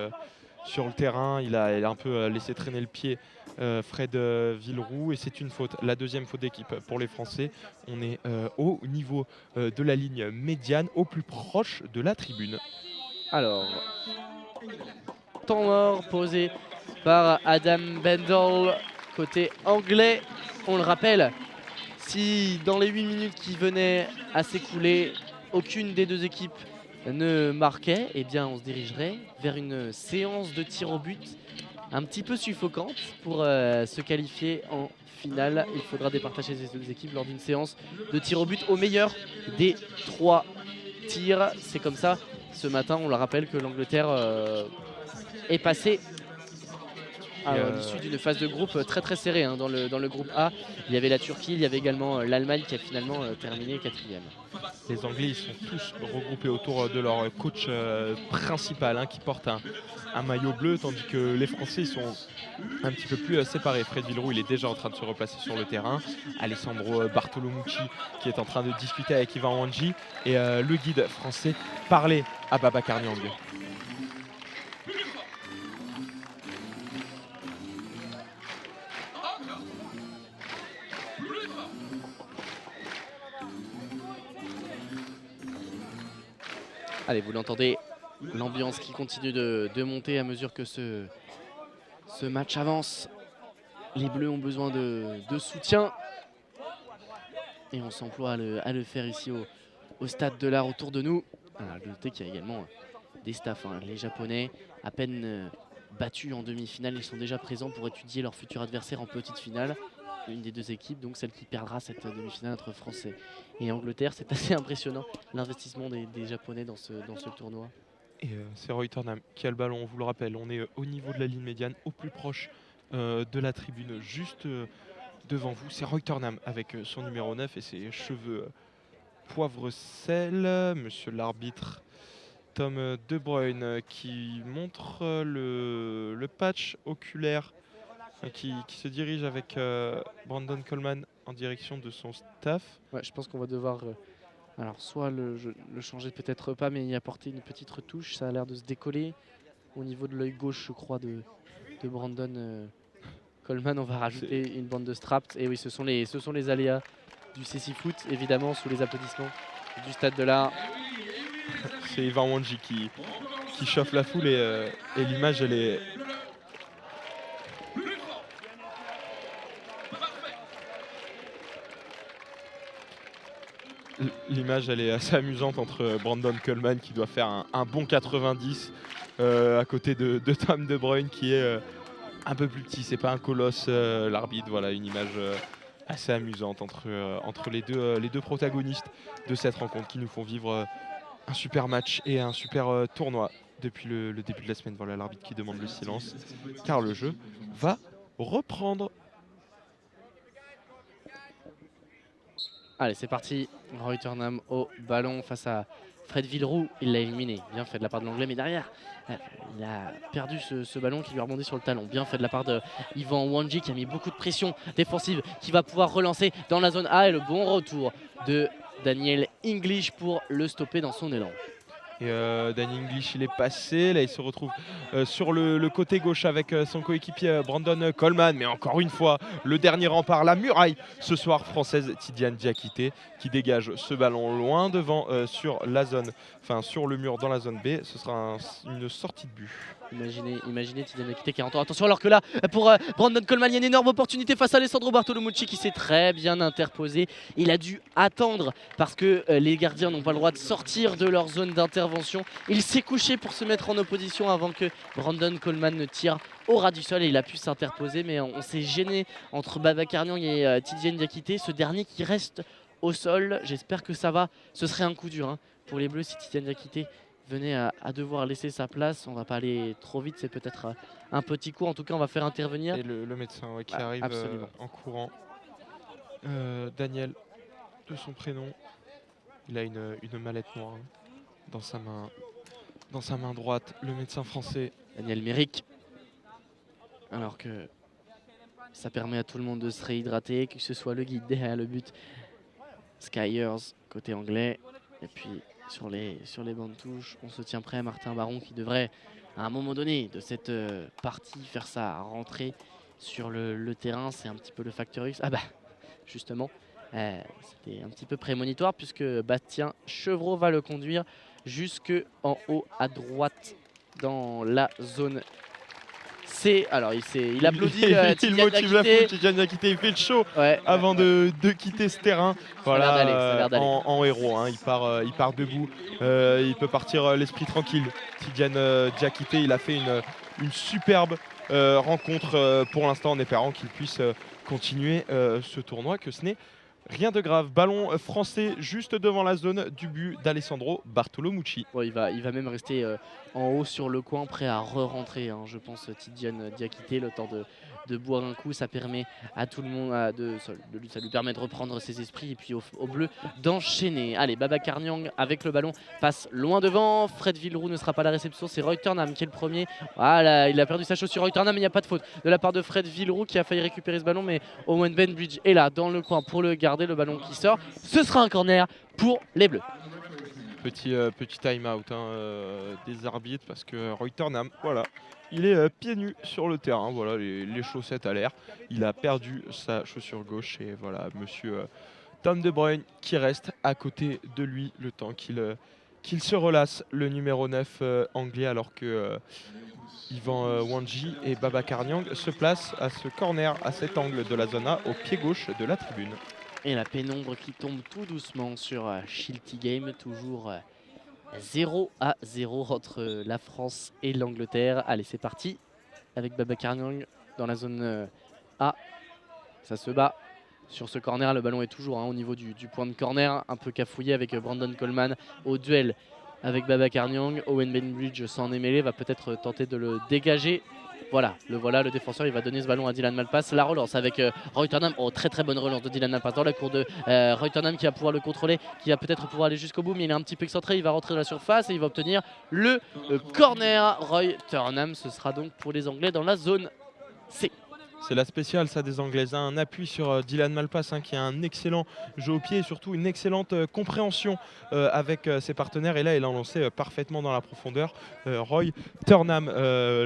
sur le terrain. Il a un peu laissé traîner le pied Fred Villeroux et c'est une faute. La deuxième faute d'équipe pour les Français. On est au niveau de la ligne médiane, au plus proche de la tribune. Alors, temps mort posé par Adam Bendel. Côté anglais, on le rappelle, si dans les 8 minutes qui venaient à s'écouler, aucune des deux équipes ne marquait, eh bien on se dirigerait vers une séance de tir au but un petit peu suffocante pour se qualifier en finale. Il faudra départager ces deux équipes lors d'une séance de tir au but au meilleur des 3 tirs. C'est comme ça, ce matin, on le rappelle que l'Angleterre est passée à l'issue d'une phase de groupe très serrée, hein. Dans le groupe A, il y avait la Turquie, il y avait également l'Allemagne qui a finalement terminé 4e. Les Anglais, ils sont tous regroupés autour de leur coach principal, hein, qui porte un maillot bleu, tandis que les Français ils sont un petit peu plus séparés. Fred Villeroux, il est déjà en train de se replacer sur le terrain. Alessandro Bartolomucci qui est en train de discuter avec Yvan Wanji. Et le guide français parlait à Babacar Niang. Allez, vous l'entendez, l'ambiance qui continue de monter à mesure que ce match avance. Les Bleus ont besoin de soutien. Et on s'emploie à le faire ici au Stade de l'Art autour de nous. Alors, notez qu'il y a également des staffs, hein. Les Japonais, à peine battus en demi-finale, ils sont déjà présents pour étudier leur futur adversaire en petite finale. Une des deux équipes, donc celle qui perdra cette demi-finale entre Français et Angleterre. C'est assez impressionnant l'investissement des Japonais dans ce tournoi. Et c'est Roy Turnham qui a le ballon, on vous le rappelle. On est au niveau de la ligne médiane, au plus proche de la tribune, juste devant vous. C'est Roy Turnham avec son numéro 9 et ses cheveux poivre-sel. Monsieur l'arbitre Tom De Bruyne qui montre le patch oculaire qui se dirige avec Brandon Coleman en direction de son staff. Ouais, je pense qu'on va devoir alors soit le changer, peut-être pas, mais y apporter une petite retouche. Ça a l'air de se décoller au niveau de l'œil gauche, je crois, de Brandon Coleman. On va rajouter une bande de straps. Et oui, ce sont les aléas du CC Foot, évidemment, sous les applaudissements du stade de l'Art. C'est Ivan Wanji qui chauffe la foule et l'image elle est... L'image elle est assez amusante entre Brandon Coleman qui doit faire un bon 90 à côté de Tom De Bruyne qui est un peu plus petit, c'est pas un colosse l'arbitre, voilà une image assez amusante entre les deux protagonistes de cette rencontre qui nous font vivre un super match et un super tournoi depuis le début de la semaine. Voilà l'arbitre qui demande le silence car le jeu va reprendre. Allez, c'est parti. Roy Turnham au ballon face à Fred Villeroux. Il l'a éliminé. Bien fait de la part de l'anglais, mais derrière, il a perdu ce ballon qui lui a rebondi sur le talon. Bien fait de la part de Ivan Wanji qui a mis beaucoup de pression défensive, qui va pouvoir relancer dans la zone A. Et le bon retour de Daniel English pour le stopper dans son élan. Et Danny English il est passé, là il se retrouve sur le côté gauche avec son coéquipier Brandon Coleman, mais encore une fois le dernier rempart, la muraille ce soir française, Tidiane Diakité qui dégage ce ballon loin devant sur la zone, enfin sur le mur dans la zone B. Ce sera une sortie de but. Imaginez Tidiane Diakité qui est en temps. Attention, alors que là pour Brandon Coleman il y a une énorme opportunité face à Alessandro Bartolomucci qui s'est très bien interposé. Il a dû attendre parce que les gardiens n'ont pas le droit de sortir de leur zone d'intervention. Il s'est couché pour se mettre en opposition avant que Brandon Coleman ne tire au ras du sol et il a pu s'interposer, mais on s'est gêné entre Babacar Niang et Tidiane Diakité, ce dernier qui reste au sol. J'espère que ça va, ce serait un coup dur hein, pour les Bleus si Tidiane Diakité venait à devoir laisser sa place. On va pas aller trop vite, c'est peut-être un petit coup. En tout cas, on va faire intervenir. Et le médecin qui arrive en courant. Daniel, de son prénom, il a une mallette noire dans sa main droite. Le médecin français. Daniel Méric. Alors que ça permet à tout le monde de se réhydrater, que ce soit le guide derrière le but. Skyers, côté anglais. Et puis sur les bandes touches, on se tient prêt à Martin Baron qui devrait, à un moment donné de cette partie, faire sa rentrée sur le terrain. C'est un petit peu le facteur X. Ah bah, justement, c'était un petit peu prémonitoire puisque Bastien Chevreau va le conduire jusque en haut à droite dans la zone C. Alors il applaudit il motive la foule, Tidiane Diakité, il fait le show avant de quitter ce terrain. Voilà, en héros, hein, il part debout, il peut partir l'esprit tranquille. Tidiane Diakité, il a fait une superbe rencontre pour l'instant en espérant qu'il puisse continuer ce tournoi, que ce n'est rien de grave. Ballon français juste devant la zone du but d'Alessandro Bartolomucci. Bon, il va même rester en haut sur le coin, prêt à re-rentrer. Hein, je pense Tidiane Diakité, le temps de boire un coup, ça permet à tout le monde, ça lui permet de reprendre ses esprits et puis au bleu d'enchaîner. Allez, Babacar Niang avec le ballon passe loin devant. Fred Villeroux ne sera pas à la réception, c'est Roy Turnham qui est le premier. Voilà, il a perdu sa chaussure Roy Turnham, mais il n'y a pas de faute de la part de Fred Villeroux qui a failli récupérer ce ballon, mais Owen Benbridge est là dans le coin pour le garder. Le ballon qui sort, ce sera un corner pour les Bleus. Petit time out des arbitres parce que Roy Turnham, voilà, il est pieds nus sur le terrain, voilà, les chaussettes à l'air. Il a perdu sa chaussure gauche et voilà, monsieur Tom De Bruyne qui reste à côté de lui le temps qu'il se relasse, le numéro 9 anglais, alors que Ivan Wanji et Babacar Niang se placent à ce corner, à cet angle de la zone A, au pied gauche de la tribune. Et la pénombre qui tombe tout doucement sur Shilty Game, toujours 0-0 entre la France et l'Angleterre. Allez, c'est parti avec Babacar Niang dans la zone A. Ça se bat sur ce corner. Le ballon est toujours au niveau du point de corner, un peu cafouillé avec Brandon Coleman au duel avec Babacar Niang. Owen Benbridge s'en est mêlé, va peut-être tenter de le dégager. Voilà, le défenseur, il va donner ce ballon à Dylan Malpass. La relance avec Roy Turnham. Oh, très très bonne relance de Dylan Malpass dans la cour de Roy Turnham qui va pouvoir le contrôler, qui va peut-être pouvoir aller jusqu'au bout, mais il est un petit peu excentré. Il va rentrer dans la surface et il va obtenir le corner. Roy Turnham, ce sera donc pour les Anglais dans la zone C. C'est la spéciale ça des Anglaises, hein. Un appui sur Dylan Malpass qui a un excellent jeu au pied et surtout une excellente compréhension avec ses partenaires. Et là il a lancé parfaitement dans la profondeur. Roy Turnham,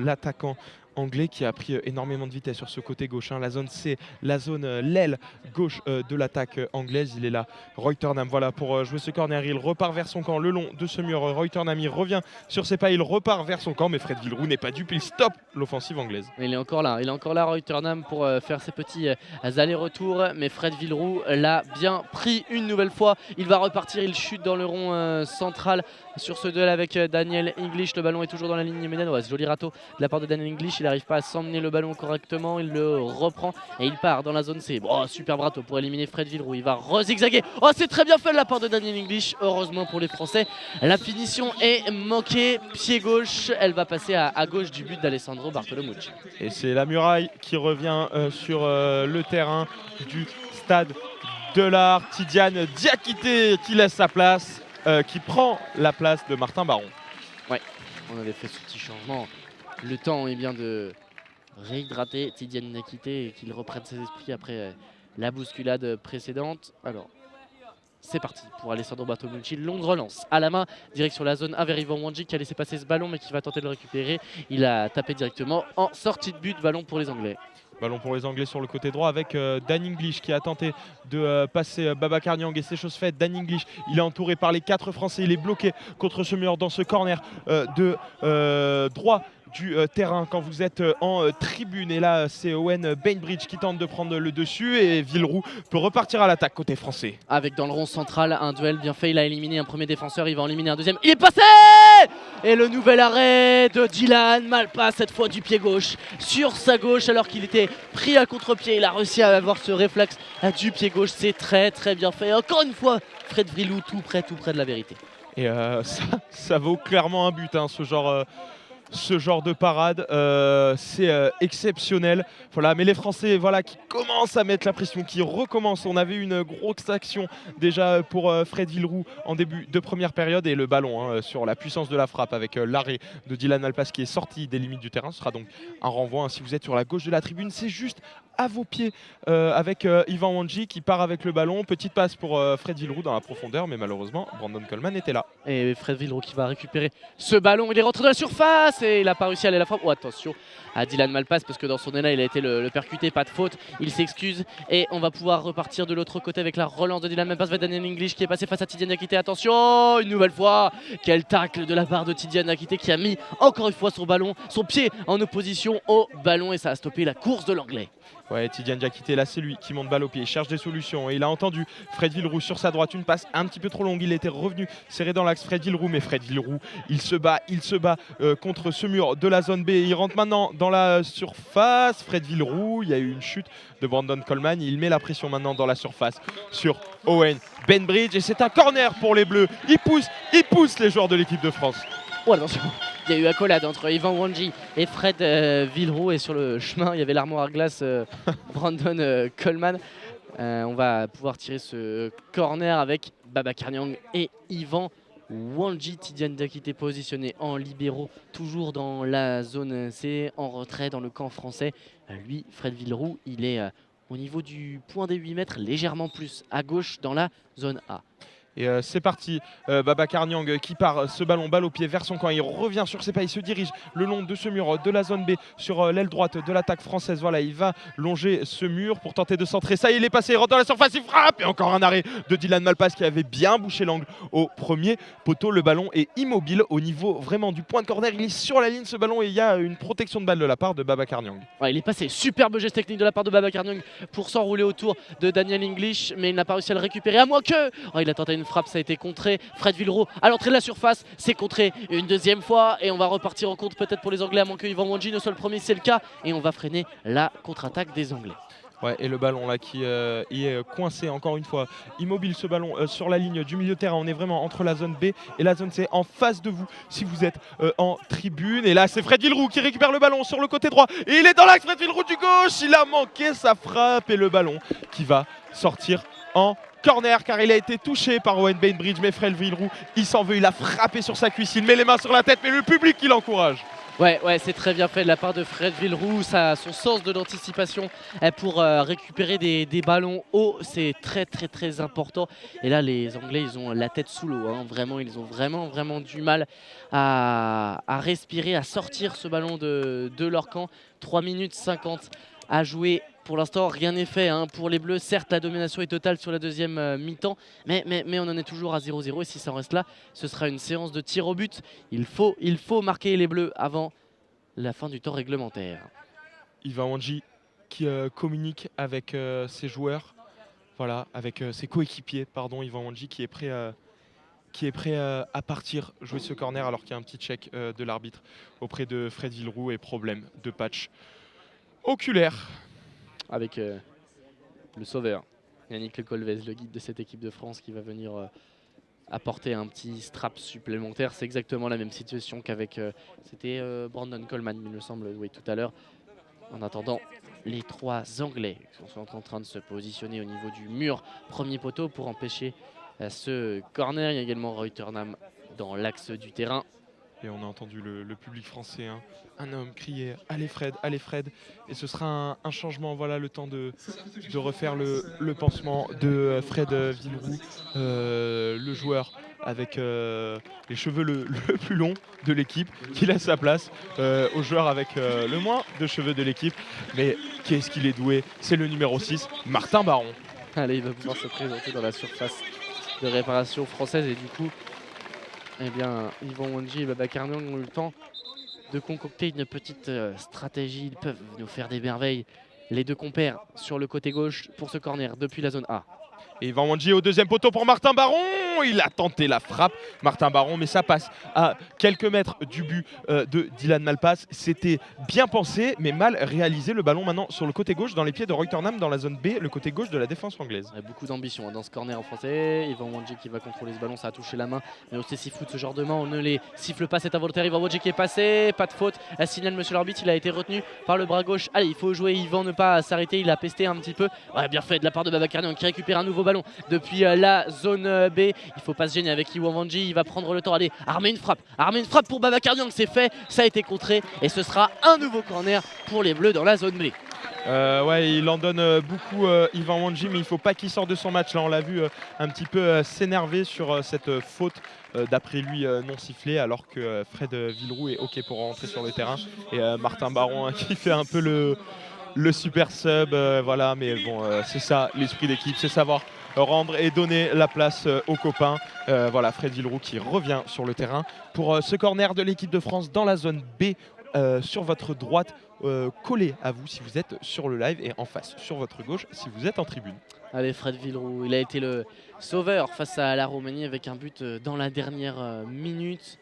l'attaquant anglais qui a pris énormément de vitesse sur ce côté gauche, hein. La zone C, la zone l'aile gauche de l'attaque anglaise. Il est là, Roy Turnham, voilà pour jouer ce corner. Il repart vers son camp le long de ce mur. Roy Turnham, il revient sur ses pas, il repart vers son camp, mais Fred Villeroux n'est pas dupe, il stoppe l'offensive anglaise. Il est encore là, Roy Turnham pour faire ses petits allers-retours, mais Fred Villeroux l'a bien pris une nouvelle fois. Il va repartir, il chute dans le rond central sur ce duel avec Daniel English. Le ballon est toujours dans la ligne médiane. Ouais, joli râteau de la part de Daniel English. Il n'arrive pas à s'emmener le ballon correctement. Il le reprend et il part dans la zone C. Oh, super râteau pour éliminer Fred Villeroux. Il va re-zigzaguer. Oh, c'est très bien fait de la part de Daniel English. Heureusement pour les Français, la finition est manquée. Pied gauche, elle va passer à gauche du but d'Alessandro Bartolomucci. Et c'est la muraille qui revient sur le terrain du stade de l'Art. Tidiane Diakité qui laisse sa place, qui prend la place de Martin Baron. Ouais, on avait fait ce petit changement. Le temps est bien de réhydrater Tidiane Diakité et qu'il reprenne ses esprits après la bousculade précédente. Alors, c'est parti pour Alessandro Bartolomucci. Longue relance à la main, direction la zone A vers Ivan Wanji qui a laissé passer ce ballon mais qui va tenter de le récupérer. Il a tapé directement en sortie de but, ballon pour les Anglais. Ballon pour les Anglais sur le côté droit avec Dan English qui a tenté de passer Babacar Niang et c'est chose faite. Dan English, il est entouré par les 4 Français, il est bloqué contre ce mur dans ce corner de droit du terrain quand vous êtes en tribune. Et là c'est Owen Bainbridge qui tente de prendre le dessus et Villeroux peut repartir à l'attaque côté français. Avec dans le rond central un duel bien fait, il a éliminé un premier défenseur, il va en éliminer un deuxième, il est passé. Et le nouvel arrêt de Dylan Malpass, cette fois du pied gauche sur sa gauche alors qu'il était pris à contre-pied. Il a réussi à avoir ce réflexe du pied gauche, c'est très très bien fait. Encore une fois Fred Villeroux tout près de la vérité. Et ça vaut clairement un but, hein, ce genre de parade, c'est exceptionnel. Voilà, mais les Français voilà, qui commencent à mettre la pression, qui recommencent. On avait une grosse action déjà pour Fred Villeroux en début de première période et le ballon hein, sur la puissance de la frappe avec l'arrêt de Dylan Malpass qui est sorti des limites du terrain. Ce sera donc un renvoi. Hein, si vous êtes sur la gauche de la tribune, c'est juste à vos pieds avec Ivan Wanji qui part avec le ballon. Petite passe pour Fred Villeroux dans la profondeur, mais malheureusement Brandon Coleman était là. Et Fred Villeroux qui va récupérer ce ballon. Il est rentré dans la surface et il n'a pas réussi à aller à la frappe. Oh, attention à Dylan Malpass parce que dans son élan il a été le percuté, pas de faute. Il s'excuse et on va pouvoir repartir de l'autre côté avec la relance de Dylan Malpass vers Daniel English qui est passé face à Tidiane Diakité. Attention, une nouvelle fois, quel tacle de la part de Tidiane Diakité qui a mis encore une fois son pied en opposition au ballon et ça a stoppé la course de l'Anglais. Ouais, Tidiane Diakité, là c'est lui qui monte balle au pied, il cherche des solutions et il a entendu Fred Villeroux sur sa droite, une passe un petit peu trop longue, il était revenu serré dans l'axe Fred Villeroux, mais Fred Villeroux, il se bat contre ce mur de la zone B, il rentre maintenant dans la surface, Fred Villeroux, il y a eu une chute de Brandon Coleman, il met la pression maintenant dans la surface sur Owen Bainbridge et c'est un corner pour les Bleus, il pousse les joueurs de l'équipe de France. Oh, attention. Il y a eu accolade entre Ivan Wanji et Fred Villeroux et sur le chemin il y avait l'armoire à glace Brandon Coleman. On va pouvoir tirer ce corner avec Babacar Niang et Ivan Wanji. Tidiane Diakité positionné en libéraux, toujours dans la zone C, en retrait dans le camp français. Lui, Fred Villeroux, il est au niveau du point des 8 mètres, légèrement plus à gauche dans la zone A. Et c'est parti, Babacar Niang qui part ce ballon balle au pied vers son camp, il revient sur ses pas, il se dirige le long de ce mur de la zone B sur l'aile droite de l'attaque française. Voilà, il va longer ce mur pour tenter de centrer. Ça, il est passé, il rentre dans la surface, il frappe et encore un arrêt de Dylan Malpass qui avait bien bouché l'angle au premier poteau. Le ballon est immobile au niveau vraiment du point de corner, il est sur la ligne ce ballon et il y a une protection de balle de la part de Babacar Niang. Ouais, il est passé, superbe geste technique de la part de Babacar Niang pour s'enrouler autour de Daniel English, mais il n'a pas réussi à le récupérer à moins que... Oh, il a tenté une frappe, ça a été contré. Fred Villeroux à l'entrée de la surface, c'est contré une deuxième fois et on va repartir en compte peut-être pour les Anglais à moins que Ivan Wanji ne soit le premier, c'est le cas et on va freiner la contre-attaque des Anglais. Ouais, et le ballon là qui y est coincé encore une fois, immobile ce ballon sur la ligne du milieu de terrain. On est vraiment entre la zone B et la zone C, en face de vous si vous êtes en tribune. Et là c'est Fred Villeroux qui récupère le ballon sur le côté droit et il est dans l'axe. Fred Villeroux du gauche, il a manqué sa frappe et le ballon qui va sortir en corner car il a été touché par Owen Bainbridge. Mais Fred Villeroux il s'en veut, il a frappé sur sa cuisse, il met les mains sur la tête, mais le public qui l'encourage. Ouais, c'est très bien fait de la part de Fred Villeroux. Son sens de l'anticipation pour récupérer des ballons hauts, c'est très important. Et là, les Anglais, ils ont la tête sous l'eau. Hein. Vraiment, ils ont vraiment du mal à respirer, à sortir ce ballon de leur camp. 3 minutes 50 à jouer. Pour l'instant, rien n'est fait hein, pour les Bleus. Certes, la domination est totale sur la deuxième mi-temps, mais on en est toujours à 0-0. Et si ça en reste là, ce sera une séance de tir au but. Il faut marquer les Bleus avant la fin du temps réglementaire. Yvan Wandji qui communique avec ses joueurs, voilà, avec ses coéquipiers, pardon, Yvan Wandji qui est prêt à partir jouer ce corner alors qu'il y a un petit check de l'arbitre auprès de Fred Villeroux et problème de patch oculaire. Avec le sauveur, Yannick Le Colvez, le guide de cette équipe de France qui va venir apporter un petit strap supplémentaire. C'est exactement la même situation qu'avec c'était Brandon Coleman, il me semble, oui, tout à l'heure. En attendant, les 3 Anglais sont en train de se positionner au niveau du mur, premier poteau pour empêcher ce corner. Il y a également Roy Turnham dans l'axe du terrain. Et on a entendu le public français, hein. Un homme crier « Allez Fred, allez Fred !» Et ce sera un changement, voilà, le temps de refaire le pansement de Fred Villeroux, le joueur avec les cheveux le plus long de l'équipe, qui laisse sa place au joueur avec le moins de cheveux de l'équipe. Mais qu'est-ce qu'il est doué, c'est le numéro 6, Martin Baron. Allez, il va pouvoir se présenter dans la surface de réparation française et du coup, eh bien, Yvan Wandji et Babacar Niang ont eu le temps de concocter une petite stratégie. Ils peuvent nous faire des merveilles. Les deux compères sur le côté gauche pour ce corner depuis la zone A. Et Yvan Wandji au deuxième poteau pour Martin Baron. Il a tenté la frappe, Martin Baron, mais ça passe à quelques mètres du but de Dylan Malpass. C'était bien pensé, mais mal réalisé. Le ballon maintenant sur le côté gauche, dans les pieds de Roy Turnham, dans la zone B, le côté gauche de la défense anglaise. Beaucoup d'ambition hein, dans ce corner en français. Yvan Wandji qui va contrôler ce ballon, ça a touché la main. Mais au CC Foot, ce genre de main, on ne les siffle pas. C'est involontaire. Yvan Wandji qui est passé, pas de faute. Signale monsieur l'arbitre, il a été retenu par le bras gauche. Allez, il faut jouer Yvan, ne pas s'arrêter. Il a pesté un petit peu. Ouais, bien fait de la part de Babacar Niang qui récupère un nouveau ballon depuis la zone B. Il faut pas se gêner avec Yvan Wandji, il va prendre le temps. Allez, armer une frappe pour Babacar Niang, c'est fait, ça a été contré et ce sera un nouveau corner pour les Bleus dans la zone B. Ouais, il en donne beaucoup Yvan Wandji, mais il ne faut pas qu'il sorte de son match. Là, on l'a vu un petit peu s'énerver sur cette faute d'après lui non sifflée, alors que Fred Villeroux est OK pour rentrer sur le terrain. Et Martin Baron hein, qui fait un peu le super sub, voilà, mais bon, c'est ça l'esprit d'équipe, c'est savoir rendre et donner la place aux copains. Voilà, Fred Villeroux qui revient sur le terrain pour ce corner de l'équipe de France dans la zone B, sur votre droite, collé à vous si vous êtes sur le live, et en face sur votre gauche si vous êtes en tribune. Allez, Fred Villeroux, il a été le sauveur face à la Roumanie avec un but dans la dernière minute.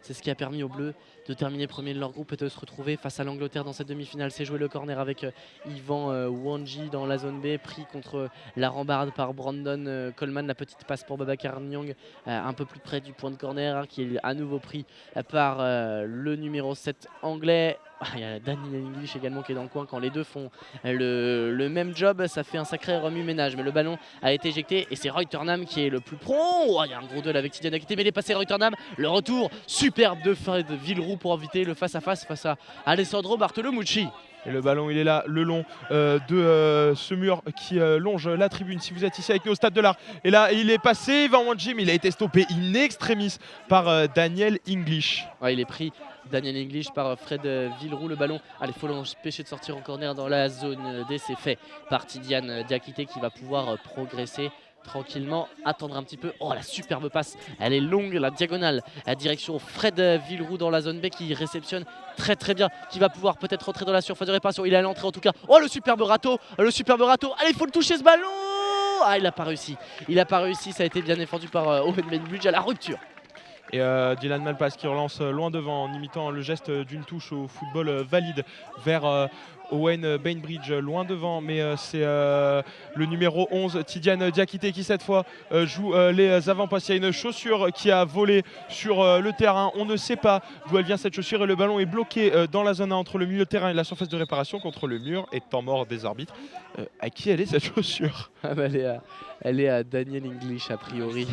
C'est ce qui a permis aux Bleus de terminer premier de leur groupe et de se retrouver face à l'Angleterre dans cette demi-finale. C'est joué le corner avec Yvan Wandji dans la zone B, pris contre la rambarde par Brandon Coleman. La petite passe pour Babacar Niang un peu plus près du point de corner hein, qui est à nouveau pris par le numéro 7 anglais. Il y a Daniel English également qui est dans le coin. Quand les deux font le même job, ça fait un sacré remue-ménage. Mais le ballon a été éjecté et c'est Roy Turnham qui est le plus prompt. Oh, il y a un gros duel avec Tidiane Akité, mais il est passé Roy Turnham. Le retour superbe de Fred Villeroux pour éviter le face-à-face face à Alessandro Bartolomucci. Et le ballon il est là, le long de ce mur qui longe la tribune. Si vous êtes ici avec nous au Stade de l'Art, et là il est passé Yvan Wandji, mais il a été stoppé in extremis par Daniel English. Ouais, il est pris Daniel English par Fred Villeroux. Le ballon, allez, il faut l'empêcher de sortir en corner dans la zone D. C'est fait par Tidiane Diakité qui va pouvoir progresser tranquillement, attendre un petit peu. Oh, la superbe passe, elle est longue, la diagonale, la direction Fred Villeroux dans la zone B qui réceptionne très bien, qui va pouvoir peut-être rentrer dans la surface de réparation. Il est à l'entrée en tout cas. Oh, le superbe râteau. Allez, il faut le toucher ce ballon. Ah, il n'a pas réussi, ça a été bien défendu par Owen Bainbridge à la rupture. Et Dylan Malpass qui relance loin devant en imitant le geste d'une touche au football valide vers Owen Bainbridge loin devant, mais c'est le numéro 11, Tidiane Diakité, qui cette fois joue les avant-postes. Il y a une chaussure qui a volé sur le terrain. On ne sait pas d'où elle vient cette chaussure et le ballon est bloqué dans la zone A entre le milieu de terrain et la surface de réparation contre le mur et temps mort des arbitres. À qui elle est cette chaussure? Ah bah, elle est à Daniel English a priori.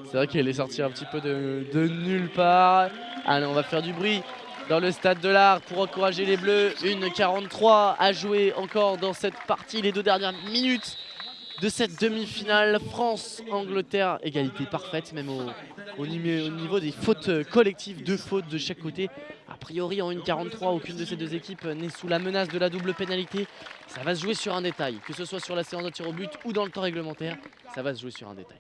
C'est vrai qu'elle est sortie un petit peu de nulle part. Allez, on va faire du bruit dans le stade de l'Art pour encourager les Bleus. Une 43 à jouer encore dans cette partie, les 2 dernières minutes de cette demi-finale. France-Angleterre, égalité parfaite même au niveau des fautes collectives, 2 fautes de chaque côté. A priori en 1-43, aucune de ces 2 équipes n'est sous la menace de la double pénalité. Ça va se jouer sur un détail, que ce soit sur la séance de tir au but ou dans le temps réglementaire, ça va se jouer sur un détail.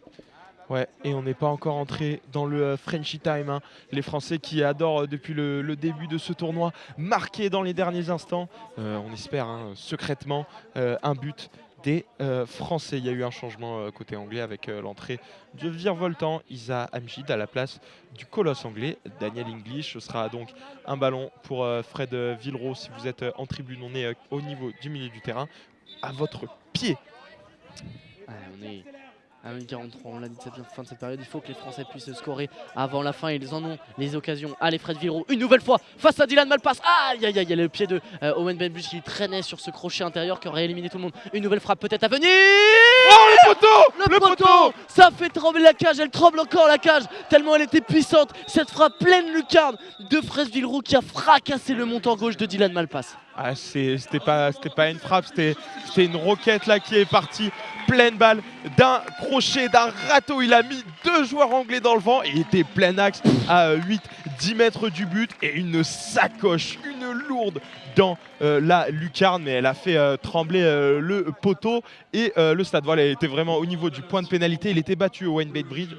Ouais, et on n'est pas encore entré dans le Frenchy Time, hein. Les Français qui adorent depuis le début de ce tournoi marquer dans les derniers instants. On espère secrètement un but des Français. Il y a eu un changement côté anglais avec l'entrée de virevoltant Isa Amjid à la place du colosse anglais Daniel English. Ce sera donc un ballon pour Fred Villeroy. Si vous êtes en tribune, on est au niveau du milieu du terrain, à votre pied. On est à 1-43, on l'a dit cette fin de cette période, il faut que les Français puissent scorer avant la fin, ils en ont les occasions. Allez, Fred Villeroy, une nouvelle fois face à Dylan Malpass. Aïe aïe aïe, il y a le pied de Owen Bainbridge qui traînait sur ce crochet intérieur qui aurait éliminé tout le monde. Une nouvelle frappe peut-être à venir. Oh, le poteau! Ça fait trembler la cage, elle tremble encore la cage, tellement elle était puissante. Cette frappe pleine lucarne de Fred Villeroy qui a fracassé le montant gauche de Dylan Malpass. Ah, c'était pas une frappe, c'était une roquette là qui est partie pleine balle d'un crochet, d'un râteau. Il a mis 2 joueurs anglais dans le vent et il était plein axe à 8-10 mètres du but et une sacoche, une lourde dans la lucarne, mais elle a fait trembler le poteau et le stade. Voilà, elle était vraiment au niveau du point de pénalité. Il était battu au Wayne Bainbridge,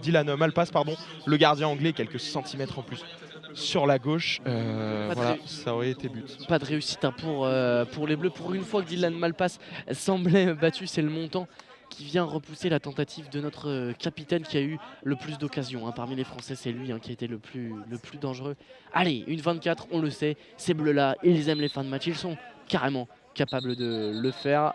Dylan Malpass, pardon, le gardien anglais, quelques centimètres en plus sur la gauche. Voilà, ça aurait été but. Pas de réussite pour les Bleus. Pour une fois que Dylan Malpass semblait battu, c'est le montant qui vient repousser la tentative de notre capitaine qui a eu le plus d'occasions. Parmi les Français, c'est lui qui a été le plus dangereux. Allez, une 24, on le sait. Ces Bleus-là, ils aiment les fins de match. Ils sont carrément capables de le faire.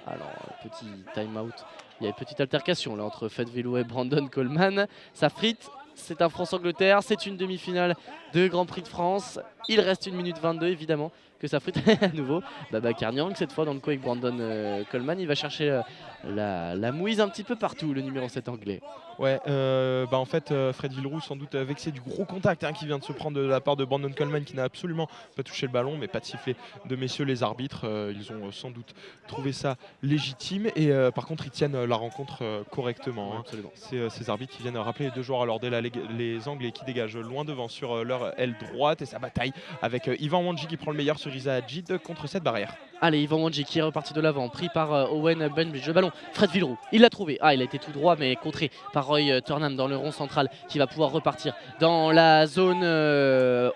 Alors, petit time-out. Il y a une petite altercation là entre Fred Villeroy et Brandon Coleman. Ça frite. C'est un France-Angleterre, c'est une demi-finale de Grand Prix de France. Il reste 1 minute 22 évidemment que ça frite à nouveau. Babacar Niang cette fois dans le coup avec Brandon Coleman. Il va chercher la mouise un petit peu partout, le numéro 7 anglais. Ouais, en fait, Fred Villeroy sans doute vexé du gros contact qui vient de se prendre de la part de Brandon Coleman qui n'a absolument pas touché le ballon, mais pas de sifflet de messieurs les arbitres. Ils ont sans doute trouvé ça légitime et par contre ils tiennent la rencontre correctement. Ouais, absolument. C'est ces arbitres qui viennent rappeler les 2 joueurs à leur dé, les Anglais qui dégagent loin devant sur leur aile droite et sa bataille avec Ivan Wanji qui prend le meilleur sur Isa Hadjid contre cette barrière. Allez, Ivan Wanji qui est reparti de l'avant, pris par Owen Bainbridge. Le ballon, Fred Villeroy, il l'a trouvé. Ah, il a été tout droit, mais contré par Roy Turnham dans le rond central qui va pouvoir repartir dans la zone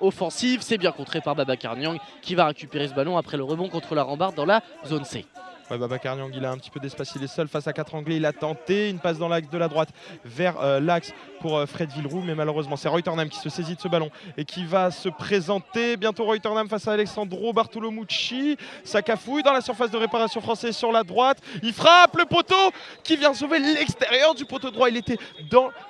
offensive. C'est bien contré par Babacar Niang qui va récupérer ce ballon après le rebond contre la rambarde dans la zone C. Ouais, Babacar Niang, il a un petit peu d'espace, il est seul face à 4 Anglais. Il a tenté une passe dans l'axe de la droite vers l'axe pour Fred Villeroy, mais malheureusement c'est Roy Turnham qui se saisit de ce ballon et qui va se présenter. Bientôt Roy Turnham face à Alessandro Bartolomucci. Ça cafouille dans la surface de réparation française sur la droite. Il frappe le poteau qui vient sauver l'extérieur du poteau droit. Il était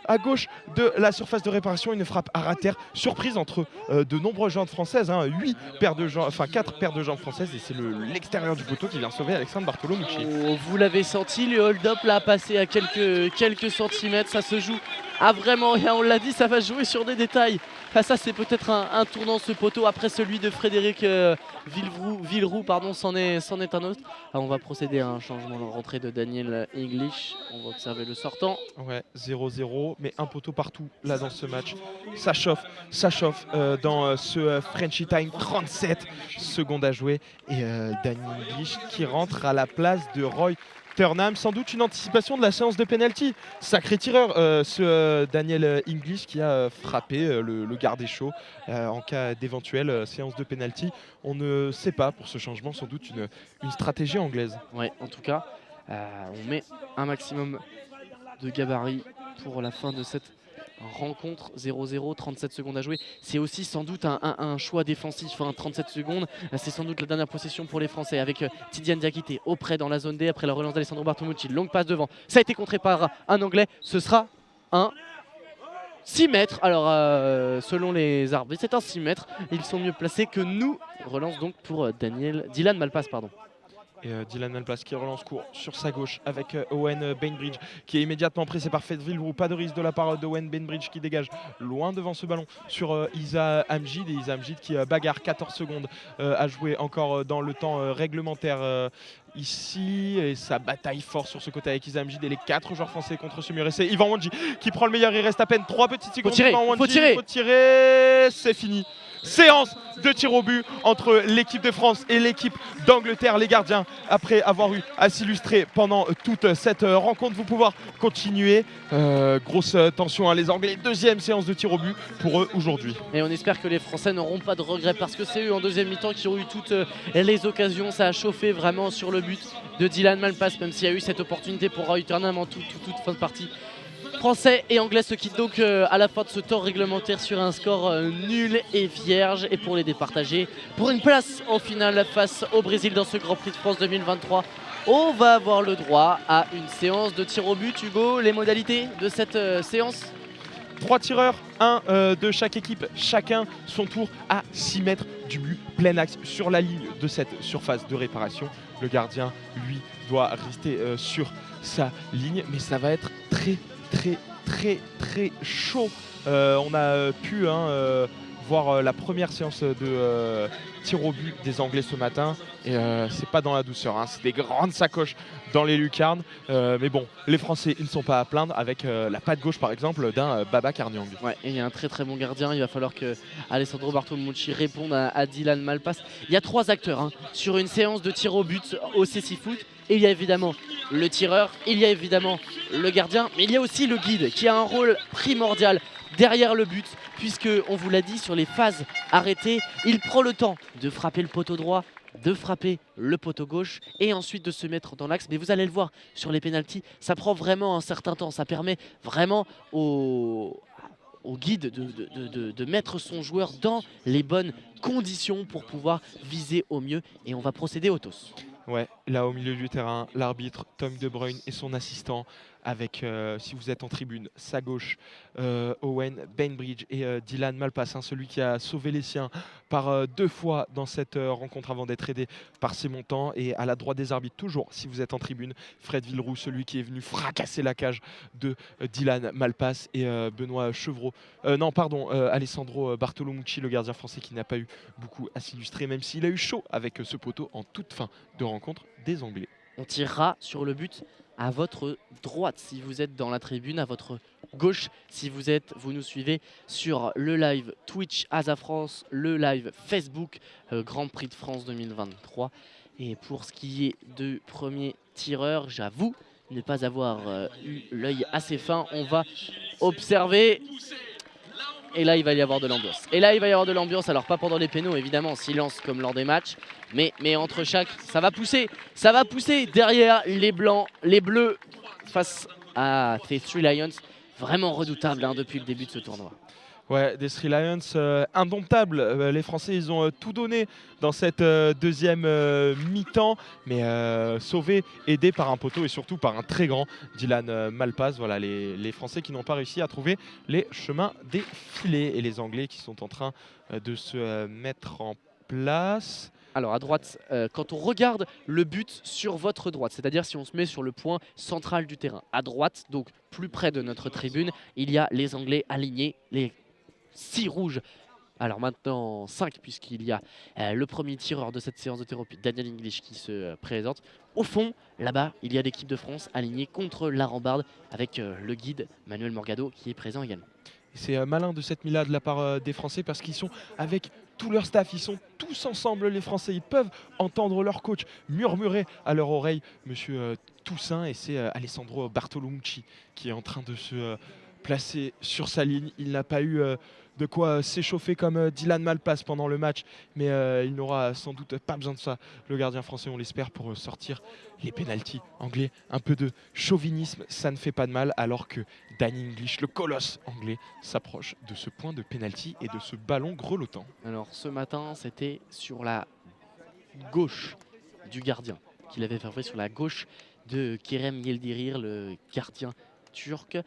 à gauche de la surface de réparation. Une frappe à rater, surprise entre de nombreuses jambes françaises. 4 paires de jambes françaises et c'est l'extérieur du poteau qui vient sauver Alexandre Bartolomucci. Oh, vous l'avez senti, le hold-up là a passé à quelques centimètres. Ça se joue à vraiment rien, on l'a dit, ça va jouer sur des détails. Enfin, ça c'est peut-être un tournant ce poteau après celui de Frédéric Villeroy, c'en est un autre. Alors, on va procéder à un changement de rentrée de Daniel English. On va observer le sortant. Ouais, 0-0, mais un poteau partout là dans ce match. Ça chauffe dans ce Frenchy Time. 37 secondes à jouer et Daniel English qui rentre à la place de Roy Turnham, sans doute une anticipation de la séance de penalty. Sacré tireur ce Daniel English qui a frappé le gardé chaud en cas d'éventuelle séance de penalty. On ne sait pas pour ce changement, sans doute une stratégie anglaise. Ouais, en tout cas, on met un maximum de gabarit pour la fin de cette rencontre 0-0, 37 secondes à jouer. C'est aussi sans doute un choix défensif, 37 secondes. C'est sans doute la dernière possession pour les Français avec Tidiane Diakité auprès dans la zone D après la relance d'Alessandro Bartolomucci. Longue passe devant. Ça a été contré par un Anglais. Ce sera un 6 mètres. Alors, selon les arbitres, c'est un 6 mètres. Ils sont mieux placés que nous. Relance donc pour Dylan Malpass, pardon. Et Dylan Malpass qui relance court sur sa gauche avec Owen Bainbridge qui est immédiatement pressé par Fayetteville Roux. Pas de risque de la part d'Owen Bainbridge qui dégage loin devant ce ballon sur Isa Amjid. Et Isa Amjid qui bagarre 14 secondes à jouer encore dans le temps réglementaire ici. Et ça bataille fort sur ce côté avec Isa Amjid et les 4 joueurs français contre ce mur. Et c'est Yvan Wandji qui prend le meilleur. Il reste à peine 3 petites secondes. Faut tirer. C'est fini. Séance de tir au but entre l'équipe de France et l'équipe d'Angleterre. Les gardiens, après avoir eu à s'illustrer pendant toute cette rencontre, vont pouvoir continuer. Grosse tension, hein, les Anglais. Deuxième séance de tir au but pour eux aujourd'hui. Et on espère que les Français n'auront pas de regrets parce que c'est eux en deuxième mi-temps qui ont eu toutes les occasions. Ça a chauffé vraiment sur le but de Dylan Malpass, même s'il y a eu cette opportunité pour Roy Turnham en toute fin de partie. Français et Anglais se quittent donc à la fin de ce temps réglementaire sur un score nul et vierge. Et pour les départager, pour une place en finale face au Brésil dans ce Grand Prix de France 2023, on va avoir le droit à une séance de tir au but. Hugo, les modalités de cette séance? 3 tireurs, 1 de chaque équipe, chacun son tour à 6 mètres du but, plein axe sur la ligne de cette surface de réparation. Le gardien, lui, doit rester sur sa ligne, mais ça va être très chaud. On a pu voir la première séance de tir au but des Anglais ce matin et c'est pas dans la douceur, hein. C'est des grandes sacoches dans les lucarnes, mais bon, les Français ils ne sont pas à plaindre avec la patte gauche par exemple d'un Baba Carniang. Ouais, et il y a un très bon gardien. Il va falloir que Alessandro Bartolomucci réponde à Dylan Malpass. Il y a 3 acteurs sur une séance de tir au but au CC Foot. Il y a évidemment le tireur, il y a évidemment le gardien, mais il y a aussi le guide qui a un rôle primordial derrière le but, puisque on vous l'a dit, sur les phases arrêtées, il prend le temps de frapper le poteau droit, de frapper le poteau gauche et ensuite de se mettre dans l'axe. Mais vous allez le voir sur les pénaltys, ça prend vraiment un certain temps, ça permet vraiment au guide de mettre son joueur dans les bonnes conditions pour pouvoir viser au mieux. Et on va procéder au toss. Ouais, là au milieu du terrain, l'arbitre Tom De Bruyne et son assistant avec, si vous êtes en tribune, sa gauche, Owen Bainbridge et Dylan Malpass, celui qui a sauvé les siens par 2 fois dans cette rencontre avant d'être aidé par ses montants. Et à la droite des arbitres, toujours, si vous êtes en tribune, Fred Villeroux, celui qui est venu fracasser la cage de Dylan Malpass et Benoît Chevreau. Alessandro Bartolomucci, le gardien français qui n'a pas eu beaucoup à s'illustrer, même s'il a eu chaud avec ce poteau en toute fin de rencontre des Anglais. On tirera sur le but à votre droite si vous êtes dans la tribune, à votre gauche si vous nous suivez sur le live Twitch Asa France, le live Facebook Grand Prix de France 2023. Et pour ce qui est du premier tireur, j'avoue ne pas avoir eu l'œil assez fin. On va observer. Et là, il va y avoir de l'ambiance. Alors, pas pendant les pénaux, évidemment, silence comme lors des matchs. Mais entre chaque, ça va pousser. Derrière les blancs, les bleus, face à ces Three Lions. Vraiment redoutables depuis le début de ce tournoi. Ouais, des Three Lions indomptables. Les Français, ils ont tout donné dans cette deuxième mi-temps, mais sauvés, aidés par un poteau et surtout par un très grand Dylan Malpass. Voilà, les Français qui n'ont pas réussi à trouver les chemins des filets et les Anglais qui sont en train de se mettre en place. Alors à droite, quand on regarde le but sur votre droite, c'est-à-dire si on se met sur le point central du terrain, à droite, donc plus près de notre tribune, il y a les Anglais alignés, les 6 rouges. Alors maintenant 5 puisqu'il y a le premier tireur de cette séance de thérapie, Daniel English, qui se présente. Au fond, là-bas, il y a l'équipe de France alignée contre la rambarde avec le guide Manuel Morgado qui est présent également. C'est malin de cette mise-là de la part des Français parce qu'ils sont avec tout leur staff, ils sont tous ensemble les Français, ils peuvent entendre leur coach murmurer à leur oreille Monsieur Toussaint, et c'est Alessandro Bartolomucci qui est en train de se placer sur sa ligne. Il n'a pas eu de quoi s'échauffer comme Dylan Malpass pendant le match, mais il n'aura sans doute pas besoin de ça, le gardien français, on l'espère, pour sortir les pénaltys anglais. Un peu de chauvinisme, ça ne fait pas de mal, alors que Danny English, le colosse anglais, s'approche de ce point de pénalty et de ce ballon grelottant. Alors ce matin, c'était sur la gauche du gardien qu'il avait fait sur la gauche de Kerem Yildirim, le gardien turc.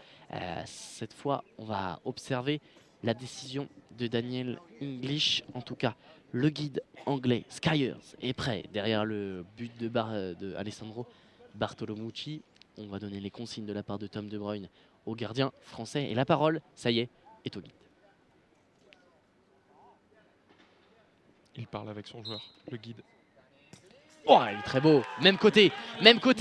Cette fois, on va observer la décision de Daniel English. En tout cas, le guide anglais Skyers est prêt derrière le but de Alessandro Bartolomucci. On va donner les consignes de la part de Tom De Bruyne au gardien français. Et la parole, ça y est au guide. Il parle avec son joueur, le guide. Oh, il est très beau. Même côté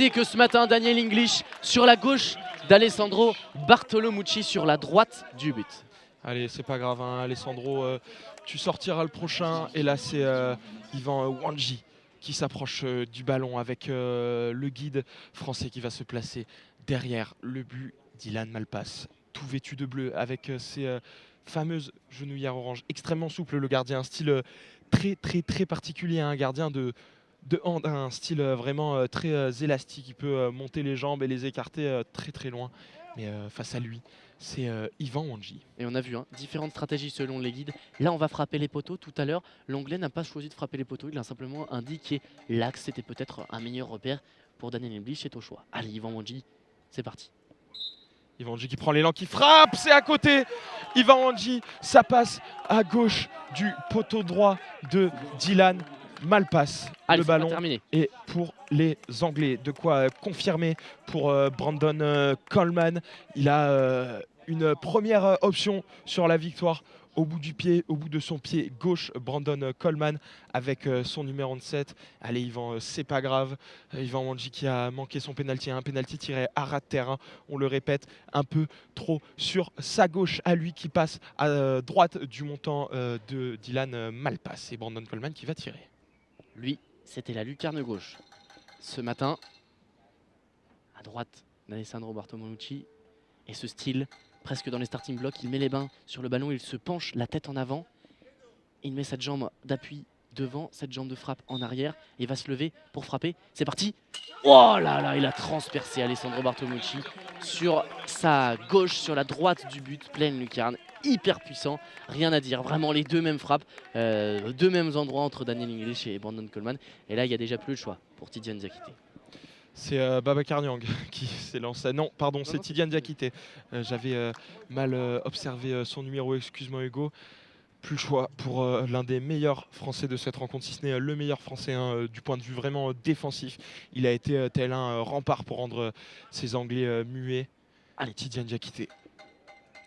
que ce matin, Daniel English sur la gauche d'Alessandro Bartolomucci sur la droite du but. Allez, c'est pas grave, hein, Alessandro, tu sortiras le prochain. Et là, c'est Yvan Wanji qui s'approche du ballon avec le guide français qui va se placer derrière le but. Dylan Malpass, tout vêtu de bleu avec ses fameuses genouillères orange, extrêmement souple le gardien, un style très particulier, un gardien de hand, un style vraiment très élastique, il peut monter les jambes et les écarter très loin, mais face à lui c'est Yvan Wanji. Et on a vu différentes stratégies selon les guides. Là on va frapper les poteaux. Tout à l'heure l'anglais n'a pas choisi de frapper les poteaux, il a simplement indiqué l'axe, c'était peut-être un meilleur repère pour Daniel English, c'est au choix. Allez Yvan Wanji, c'est parti. Yvan Wanji qui prend l'élan, qui frappe, c'est à côté. Yvan Wanji, ça passe à gauche du poteau droit de Dylan Malpass. Allez, le ballon terminé. est pour les Anglais. De quoi confirmer pour Brandon Coleman. Il a une première option sur la victoire au bout du pied, au bout de son pied gauche, Brandon Coleman avec son numéro 7. Allez Yvan, c'est pas grave. Yvan Wanji qui a manqué son pénalty, un pénalty tiré à ras de terre, on le répète, un peu trop sur sa gauche à lui qui passe à droite du montant de Dylan Malpass. C'est Brandon Coleman qui va tirer. Lui, c'était la lucarne gauche. Ce matin, à droite d'Alessandro Bartolomucci, et ce style presque dans les starting blocks, il met les mains sur le ballon, il se penche la tête en avant, il met cette jambe d'appui devant, cette jambe de frappe en arrière, et va se lever pour frapper. C'est parti. Oh là là, il a transpercé Alessandro Bartolomucci sur sa gauche, sur la droite du but, pleine lucarne, hyper puissant, rien à dire, vraiment les deux mêmes frappes, deux mêmes endroits entre Daniel English et Brandon Coleman, et là il n'y a déjà plus le choix pour Tidiane Diakité. C'est Babacar Niang qui s'est lancé. Non, pardon, c'est Tidiane Diakité. J'avais mal observé son numéro, excuse-moi Hugo. Plus le choix pour l'un des meilleurs Français de cette rencontre, si ce n'est le meilleur Français du point de vue vraiment défensif. Il a été tel un rempart pour rendre ces Anglais muets. Allez, Tidiane Diakité,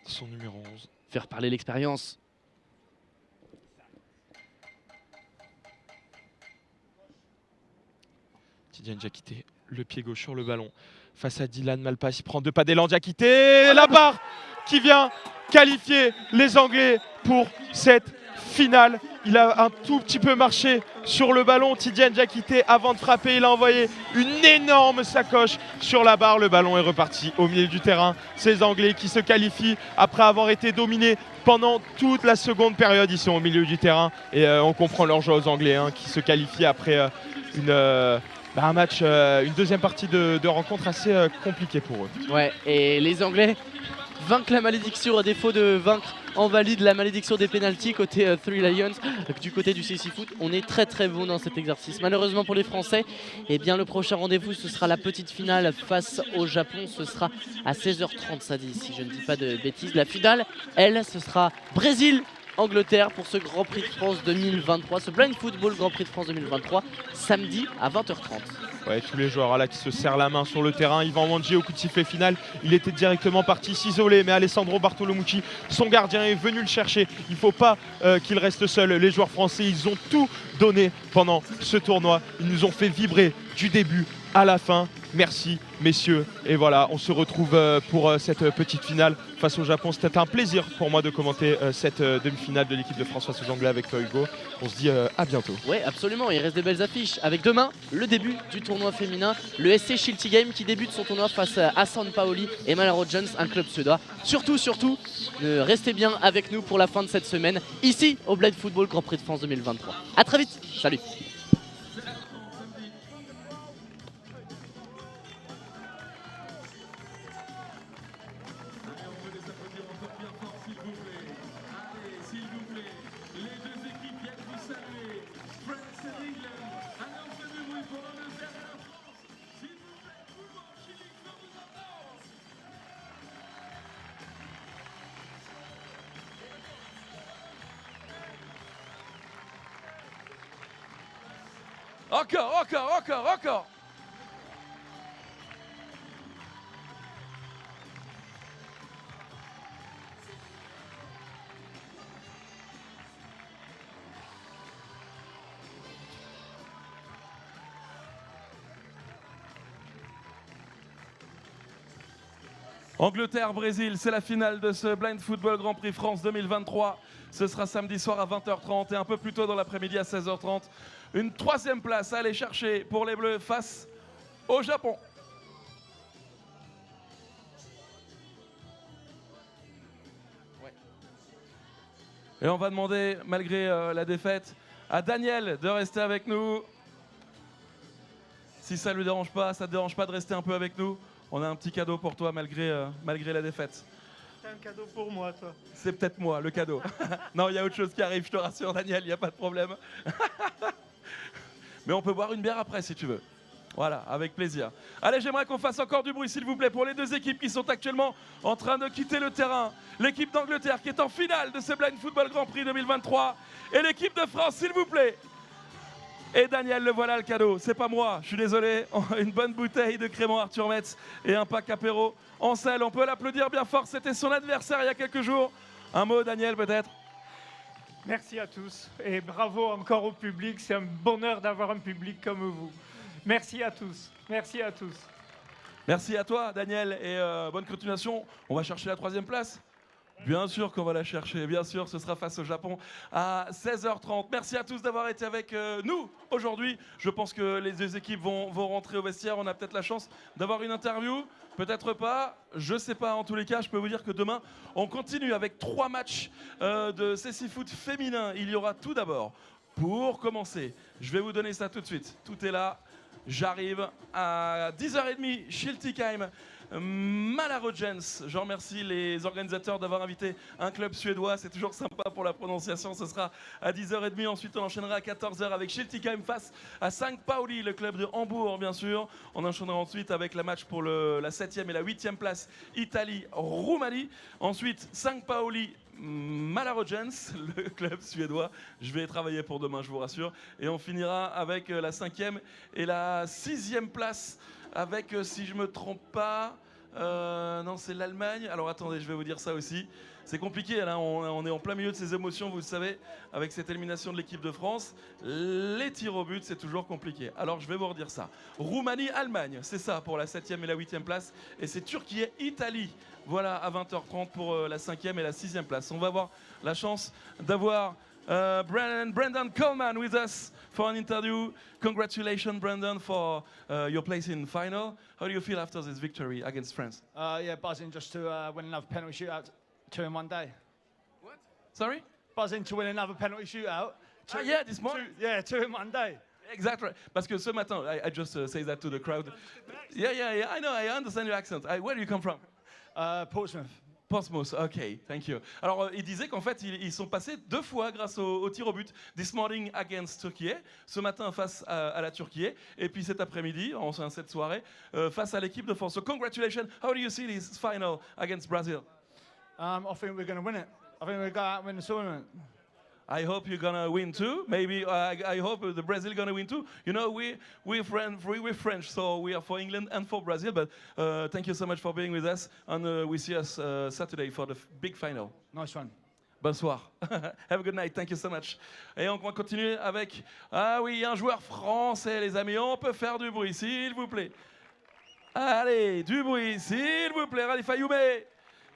son numéro 11. Faire parler l'expérience. Tidiane Diakité, le pied gauche sur le ballon face à Dylan Malpass, il prend deux pas d'élan. Diakité, la barre qui vient qualifier les Anglais pour cette finale. Il a un tout petit peu marché sur le ballon, Tidiane Diakité, avant de frapper. Il a envoyé une énorme sacoche sur la barre. Le ballon est reparti au milieu du terrain. Ces Anglais qui se qualifient après avoir été dominés pendant toute la seconde période. Ils sont au milieu du terrain et on comprend leur joie aux Anglais qui se qualifient après un match, une deuxième partie de rencontre assez compliquée pour eux. Ouais, et les Anglais vainquent la malédiction à défaut de vaincre en valide la malédiction des pénaltys côté Three Lions. Du côté du CC Foot, on est très bon dans cet exercice. Malheureusement pour les Français, eh bien, le prochain rendez-vous, ce sera la petite finale face au Japon. Ce sera à 16h30, ça dit, si je ne dis pas de bêtises. La finale, elle, ce sera Brésil-Angleterre pour ce Grand Prix de France 2023, ce Blind Football Grand Prix de France 2023, samedi à 20h30. Ouais, tous les joueurs là qui se serrent la main sur le terrain. Yvan Wanji au coup de sifflet final, il était directement parti s'isoler, mais Alessandro Bartolomucci, son gardien, est venu le chercher. Il ne faut pas qu'il reste seul. Les joueurs français, ils ont tout donné pendant ce tournoi. Ils nous ont fait vibrer du début à la fin. Merci messieurs. Et voilà, on se retrouve pour cette petite finale face au Japon. C'était un plaisir pour moi de commenter cette demi-finale de l'équipe de France face aux Anglais avec toi Hugo. On se dit à bientôt. Ouais, absolument, il reste des belles affiches. Avec demain, le début du tournoi féminin, le SC Shilty Game qui débute son tournoi face à San Paoli et Malaro-Jones, un club suédois. Surtout, restez bien avec nous pour la fin de cette semaine, ici au Blind Football Grand Prix de France 2023. A très vite, salut. Encore. Angleterre-Brésil, c'est la finale de ce Blind Football Grand Prix France 2023. Ce sera samedi soir à 20h30 et un peu plus tôt dans l'après-midi à 16h30. Une troisième place à aller chercher pour les Bleus face au Japon. Et on va demander, malgré la défaite, à Daniel de rester avec nous. Si ça ne lui dérange pas, ça ne te dérange pas de rester un peu avec nous? On a un petit cadeau pour toi malgré la défaite. T'as un cadeau pour moi, toi. C'est peut-être moi, le cadeau. Non, il y a autre chose qui arrive, je te rassure, Daniel, il n'y a pas de problème. Mais on peut boire une bière après, si tu veux. Voilà, avec plaisir. Allez, j'aimerais qu'on fasse encore du bruit, s'il vous plaît, pour les deux équipes qui sont actuellement en train de quitter le terrain. L'équipe d'Angleterre qui est en finale de ce Blind Football Grand Prix 2023. Et l'équipe de France, s'il vous plaît. Et Daniel, le voilà le cadeau. C'est pas moi, je suis désolé. Une bonne bouteille de crément Arthur Metz et un pack apéro en selle. On peut l'applaudir bien fort. C'était son adversaire il y a quelques jours. Un mot, Daniel, peut-être? Merci à tous et bravo encore au public. C'est un bonheur d'avoir un public comme vous. Merci à tous. Merci à tous. Merci à toi, Daniel, et bonne continuation. On va chercher la troisième place. Bien sûr qu'on va la chercher, bien sûr, ce sera face au Japon à 16h30. Merci à tous d'avoir été avec nous aujourd'hui. Je pense que les deux équipes vont rentrer au vestiaire. On a peut-être la chance d'avoir une interview, peut-être pas, je sais pas. En tous les cas, je peux vous dire que demain, on continue avec 3 matchs de CC Foot féminin. Il y aura tout d'abord, pour commencer, je vais vous donner ça tout de suite. Tout est là, j'arrive à 10h30, Schiltigheim. Malaro-Jones, je remercie les organisateurs d'avoir invité un club suédois, c'est toujours sympa pour la prononciation, ce sera à 10h30, ensuite on enchaînera à 14h avec Schiltigheim face à St. Pauli, le club de Hambourg bien sûr, on enchaînera ensuite avec la match pour la 7e et la 8e place, Italie-Roumanie, ensuite St. Pauli, Malaro-Jones, le club suédois, je vais travailler pour demain je vous rassure, et on finira avec la 5e et la 6e place avec, si je me trompe pas, non c'est l'Allemagne. Alors attendez, je vais vous dire ça aussi. C'est compliqué, là, on est en plein milieu de ces émotions, vous le savez, avec cette élimination de l'équipe de France. Les tirs au but, c'est toujours compliqué. Alors je vais vous redire ça. Roumanie-Allemagne, c'est ça pour la 7e et la 8e place. Et c'est Turquie-Italie, voilà, à 20h30 pour la 5e et la 6e place. On va avoir la chance d'avoir Brendan Coleman with us for an interview. Congratulations, Brendan, for your place in final. How do you feel after this victory against France? Yeah, buzzing just to win another penalty shootout, 2 in one day. What? Sorry? Buzzing to win another penalty shootout. Yeah, this morning. Two in one day. Exactly. Parce que ce matin, I just say that to the crowd. Yeah, I know, I understand your accent. Where do you come from? Portsmouth. Portsmouth, ok, thank you. Alors, il disait qu'en fait, ils sont passés 2 fois grâce au tir au but. This morning against Turkey, ce matin face à la Turquie, et puis cet après-midi, cette soirée, face à l'équipe de France. So, congratulations. How do you see this final against Brazil? I think we're going to win it. I think we'll go out and win the tournament. I hope you're gonna win too. Maybe I hope the Brazil gonna win too. You know, we're French, so we are for England and for Brazil. But thank you so much for being with us, and we see us Saturday for the big final. Nice one. Bonsoir. Have a good night. Thank you so much. Et on va continuer avec un joueur français, les amis. On peut faire du bruit, s'il vous plaît. Allez, du bruit, s'il vous plaît. Khalifa Youmé,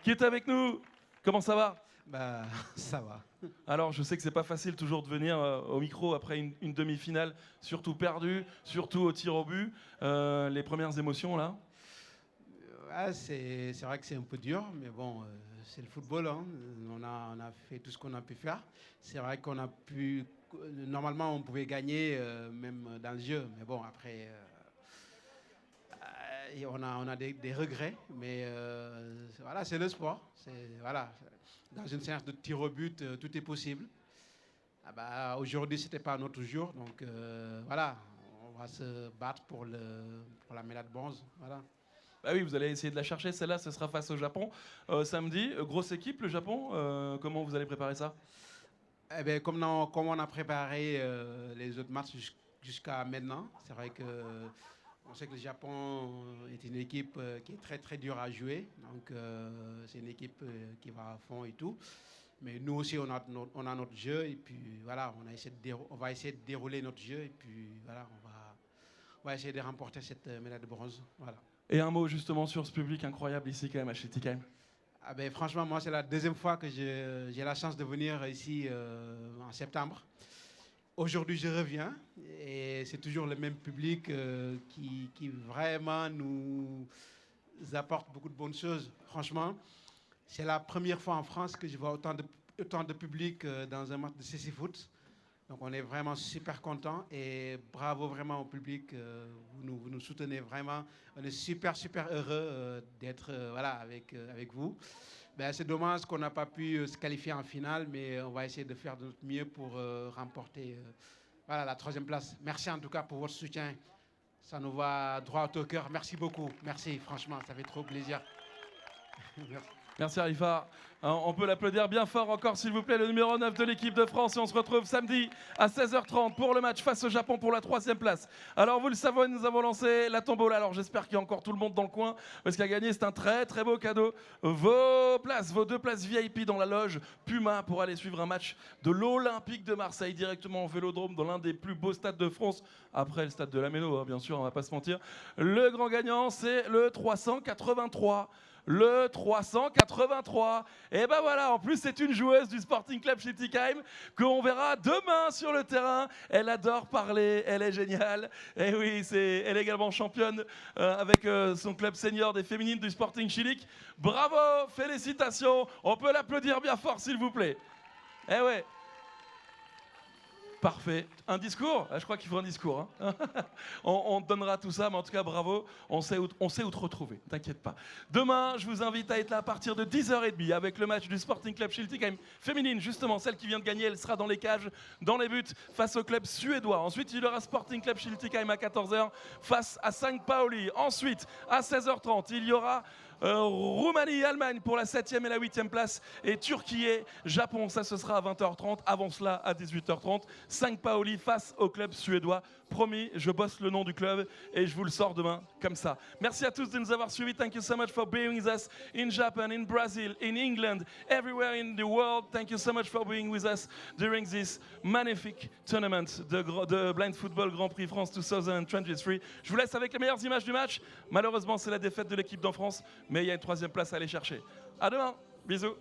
qui est avec nous. Comment ça va? Bah, ça va. Alors, je sais que c'est pas facile toujours de venir au micro après une demi-finale, surtout perdue, surtout au tir au but. Les premières émotions, là? Ouais, c'est vrai que c'est un peu dur, mais bon, c'est le football. Hein. On a fait tout ce qu'on a pu faire. C'est vrai qu'on a pu... Normalement, on pouvait gagner même dans le jeu, mais bon, après... et on a des regrets, mais voilà, c'est le sport. Voilà, dans une séance de tir au but, tout est possible. Ah bah, aujourd'hui, c'était pas notre jour, donc voilà, on va se battre pour la médaille de bronze. Voilà. Bah oui, vous allez essayer de la chercher. Celle-là, ce sera face au Japon samedi. Grosse équipe, le Japon. Comment vous allez préparer ça? Eh bien, comme on a préparé les autres matchs jusqu'à maintenant, c'est vrai que on sait que le Japon est une équipe qui est très très dure à jouer. Donc c'est une équipe qui va à fond et tout. Mais nous aussi, on a notre jeu et puis voilà, on va essayer de dérouler notre jeu et puis voilà, on va essayer de remporter cette médaille de bronze. Voilà. Et un mot justement sur ce public incroyable ici quand même à Schiltigheim. Ah ben, franchement, moi, c'est la deuxième fois que j'ai la chance de venir ici en septembre. Aujourd'hui, je reviens et c'est toujours le même public qui vraiment nous apporte beaucoup de bonnes choses. Franchement, c'est la première fois en France que je vois autant de public dans un match de CC Foot. Donc on est vraiment super contents et bravo vraiment au public. Vous nous soutenez vraiment. On est super heureux d'être voilà, avec vous. Ben, c'est dommage qu'on n'a pas pu se qualifier en finale, mais on va essayer de faire de notre mieux pour remporter voilà, la 3e place. Merci en tout cas pour votre soutien. Ça nous va droit au cœur. Merci beaucoup. Merci, franchement, ça fait trop plaisir. Merci. Merci Khalifa. On peut l'applaudir bien fort encore s'il vous plaît, le numéro 9 de l'équipe de France. Et on se retrouve samedi à 16h30 pour le match face au Japon pour la 3e place. Alors vous le savez, nous avons lancé la tombola. Alors j'espère qu'il y a encore tout le monde dans le coin. Parce qu'à gagner, c'est un très très beau cadeau. Vos 2 places VIP dans la loge Puma pour aller suivre un match de l'Olympique de Marseille directement au Vélodrome dans l'un des plus beaux stades de France. Après le stade de la Méno, hein, bien sûr, on va pas se mentir. Le grand gagnant, c'est le 383. Le 383. Et ben voilà, en plus c'est une joueuse du Sporting Club Schiltigheim qu'on verra demain sur le terrain. Elle adore parler, elle est géniale. Et oui, elle est également championne avec son club senior des féminines du Sporting Schillig. Bravo, félicitations. On peut l'applaudir bien fort s'il vous plaît. Eh ouais. Parfait. Un discours? Je crois qu'il faut un discours. Hein. On donnera tout ça, mais en tout cas, bravo. On sait où te retrouver, t'inquiète pas. Demain, je vous invite à être là à partir de 10h30 avec le match du Sporting Club Schiltigheim féminine. Justement, celle qui vient de gagner, elle sera dans les cages, dans les buts, face au club suédois. Ensuite, il y aura Sporting Club Schiltigheim à 14h face à St. Pauli. Ensuite, à 16h30, il y aura Roumanie-Allemagne pour la 7e et la 8e place. Et Turquie-Japon, ça ce sera à 20h30. Avant cela, à 18h30, St. Pauli face au club suédois. Promis, je bosse le nom du club et je vous le sors demain comme ça. Merci à tous de nous avoir suivis. Thank you so much for being with us in Japan, in Brazil, in England, everywhere in the world. Thank you so much for being with us during this magnifique tournament de Blind Football Grand Prix France 2023. Je vous laisse avec les meilleures images du match. Malheureusement, c'est la défaite de l'équipe d'en France, mais il y a une 3e place à aller chercher. À demain. Bisous.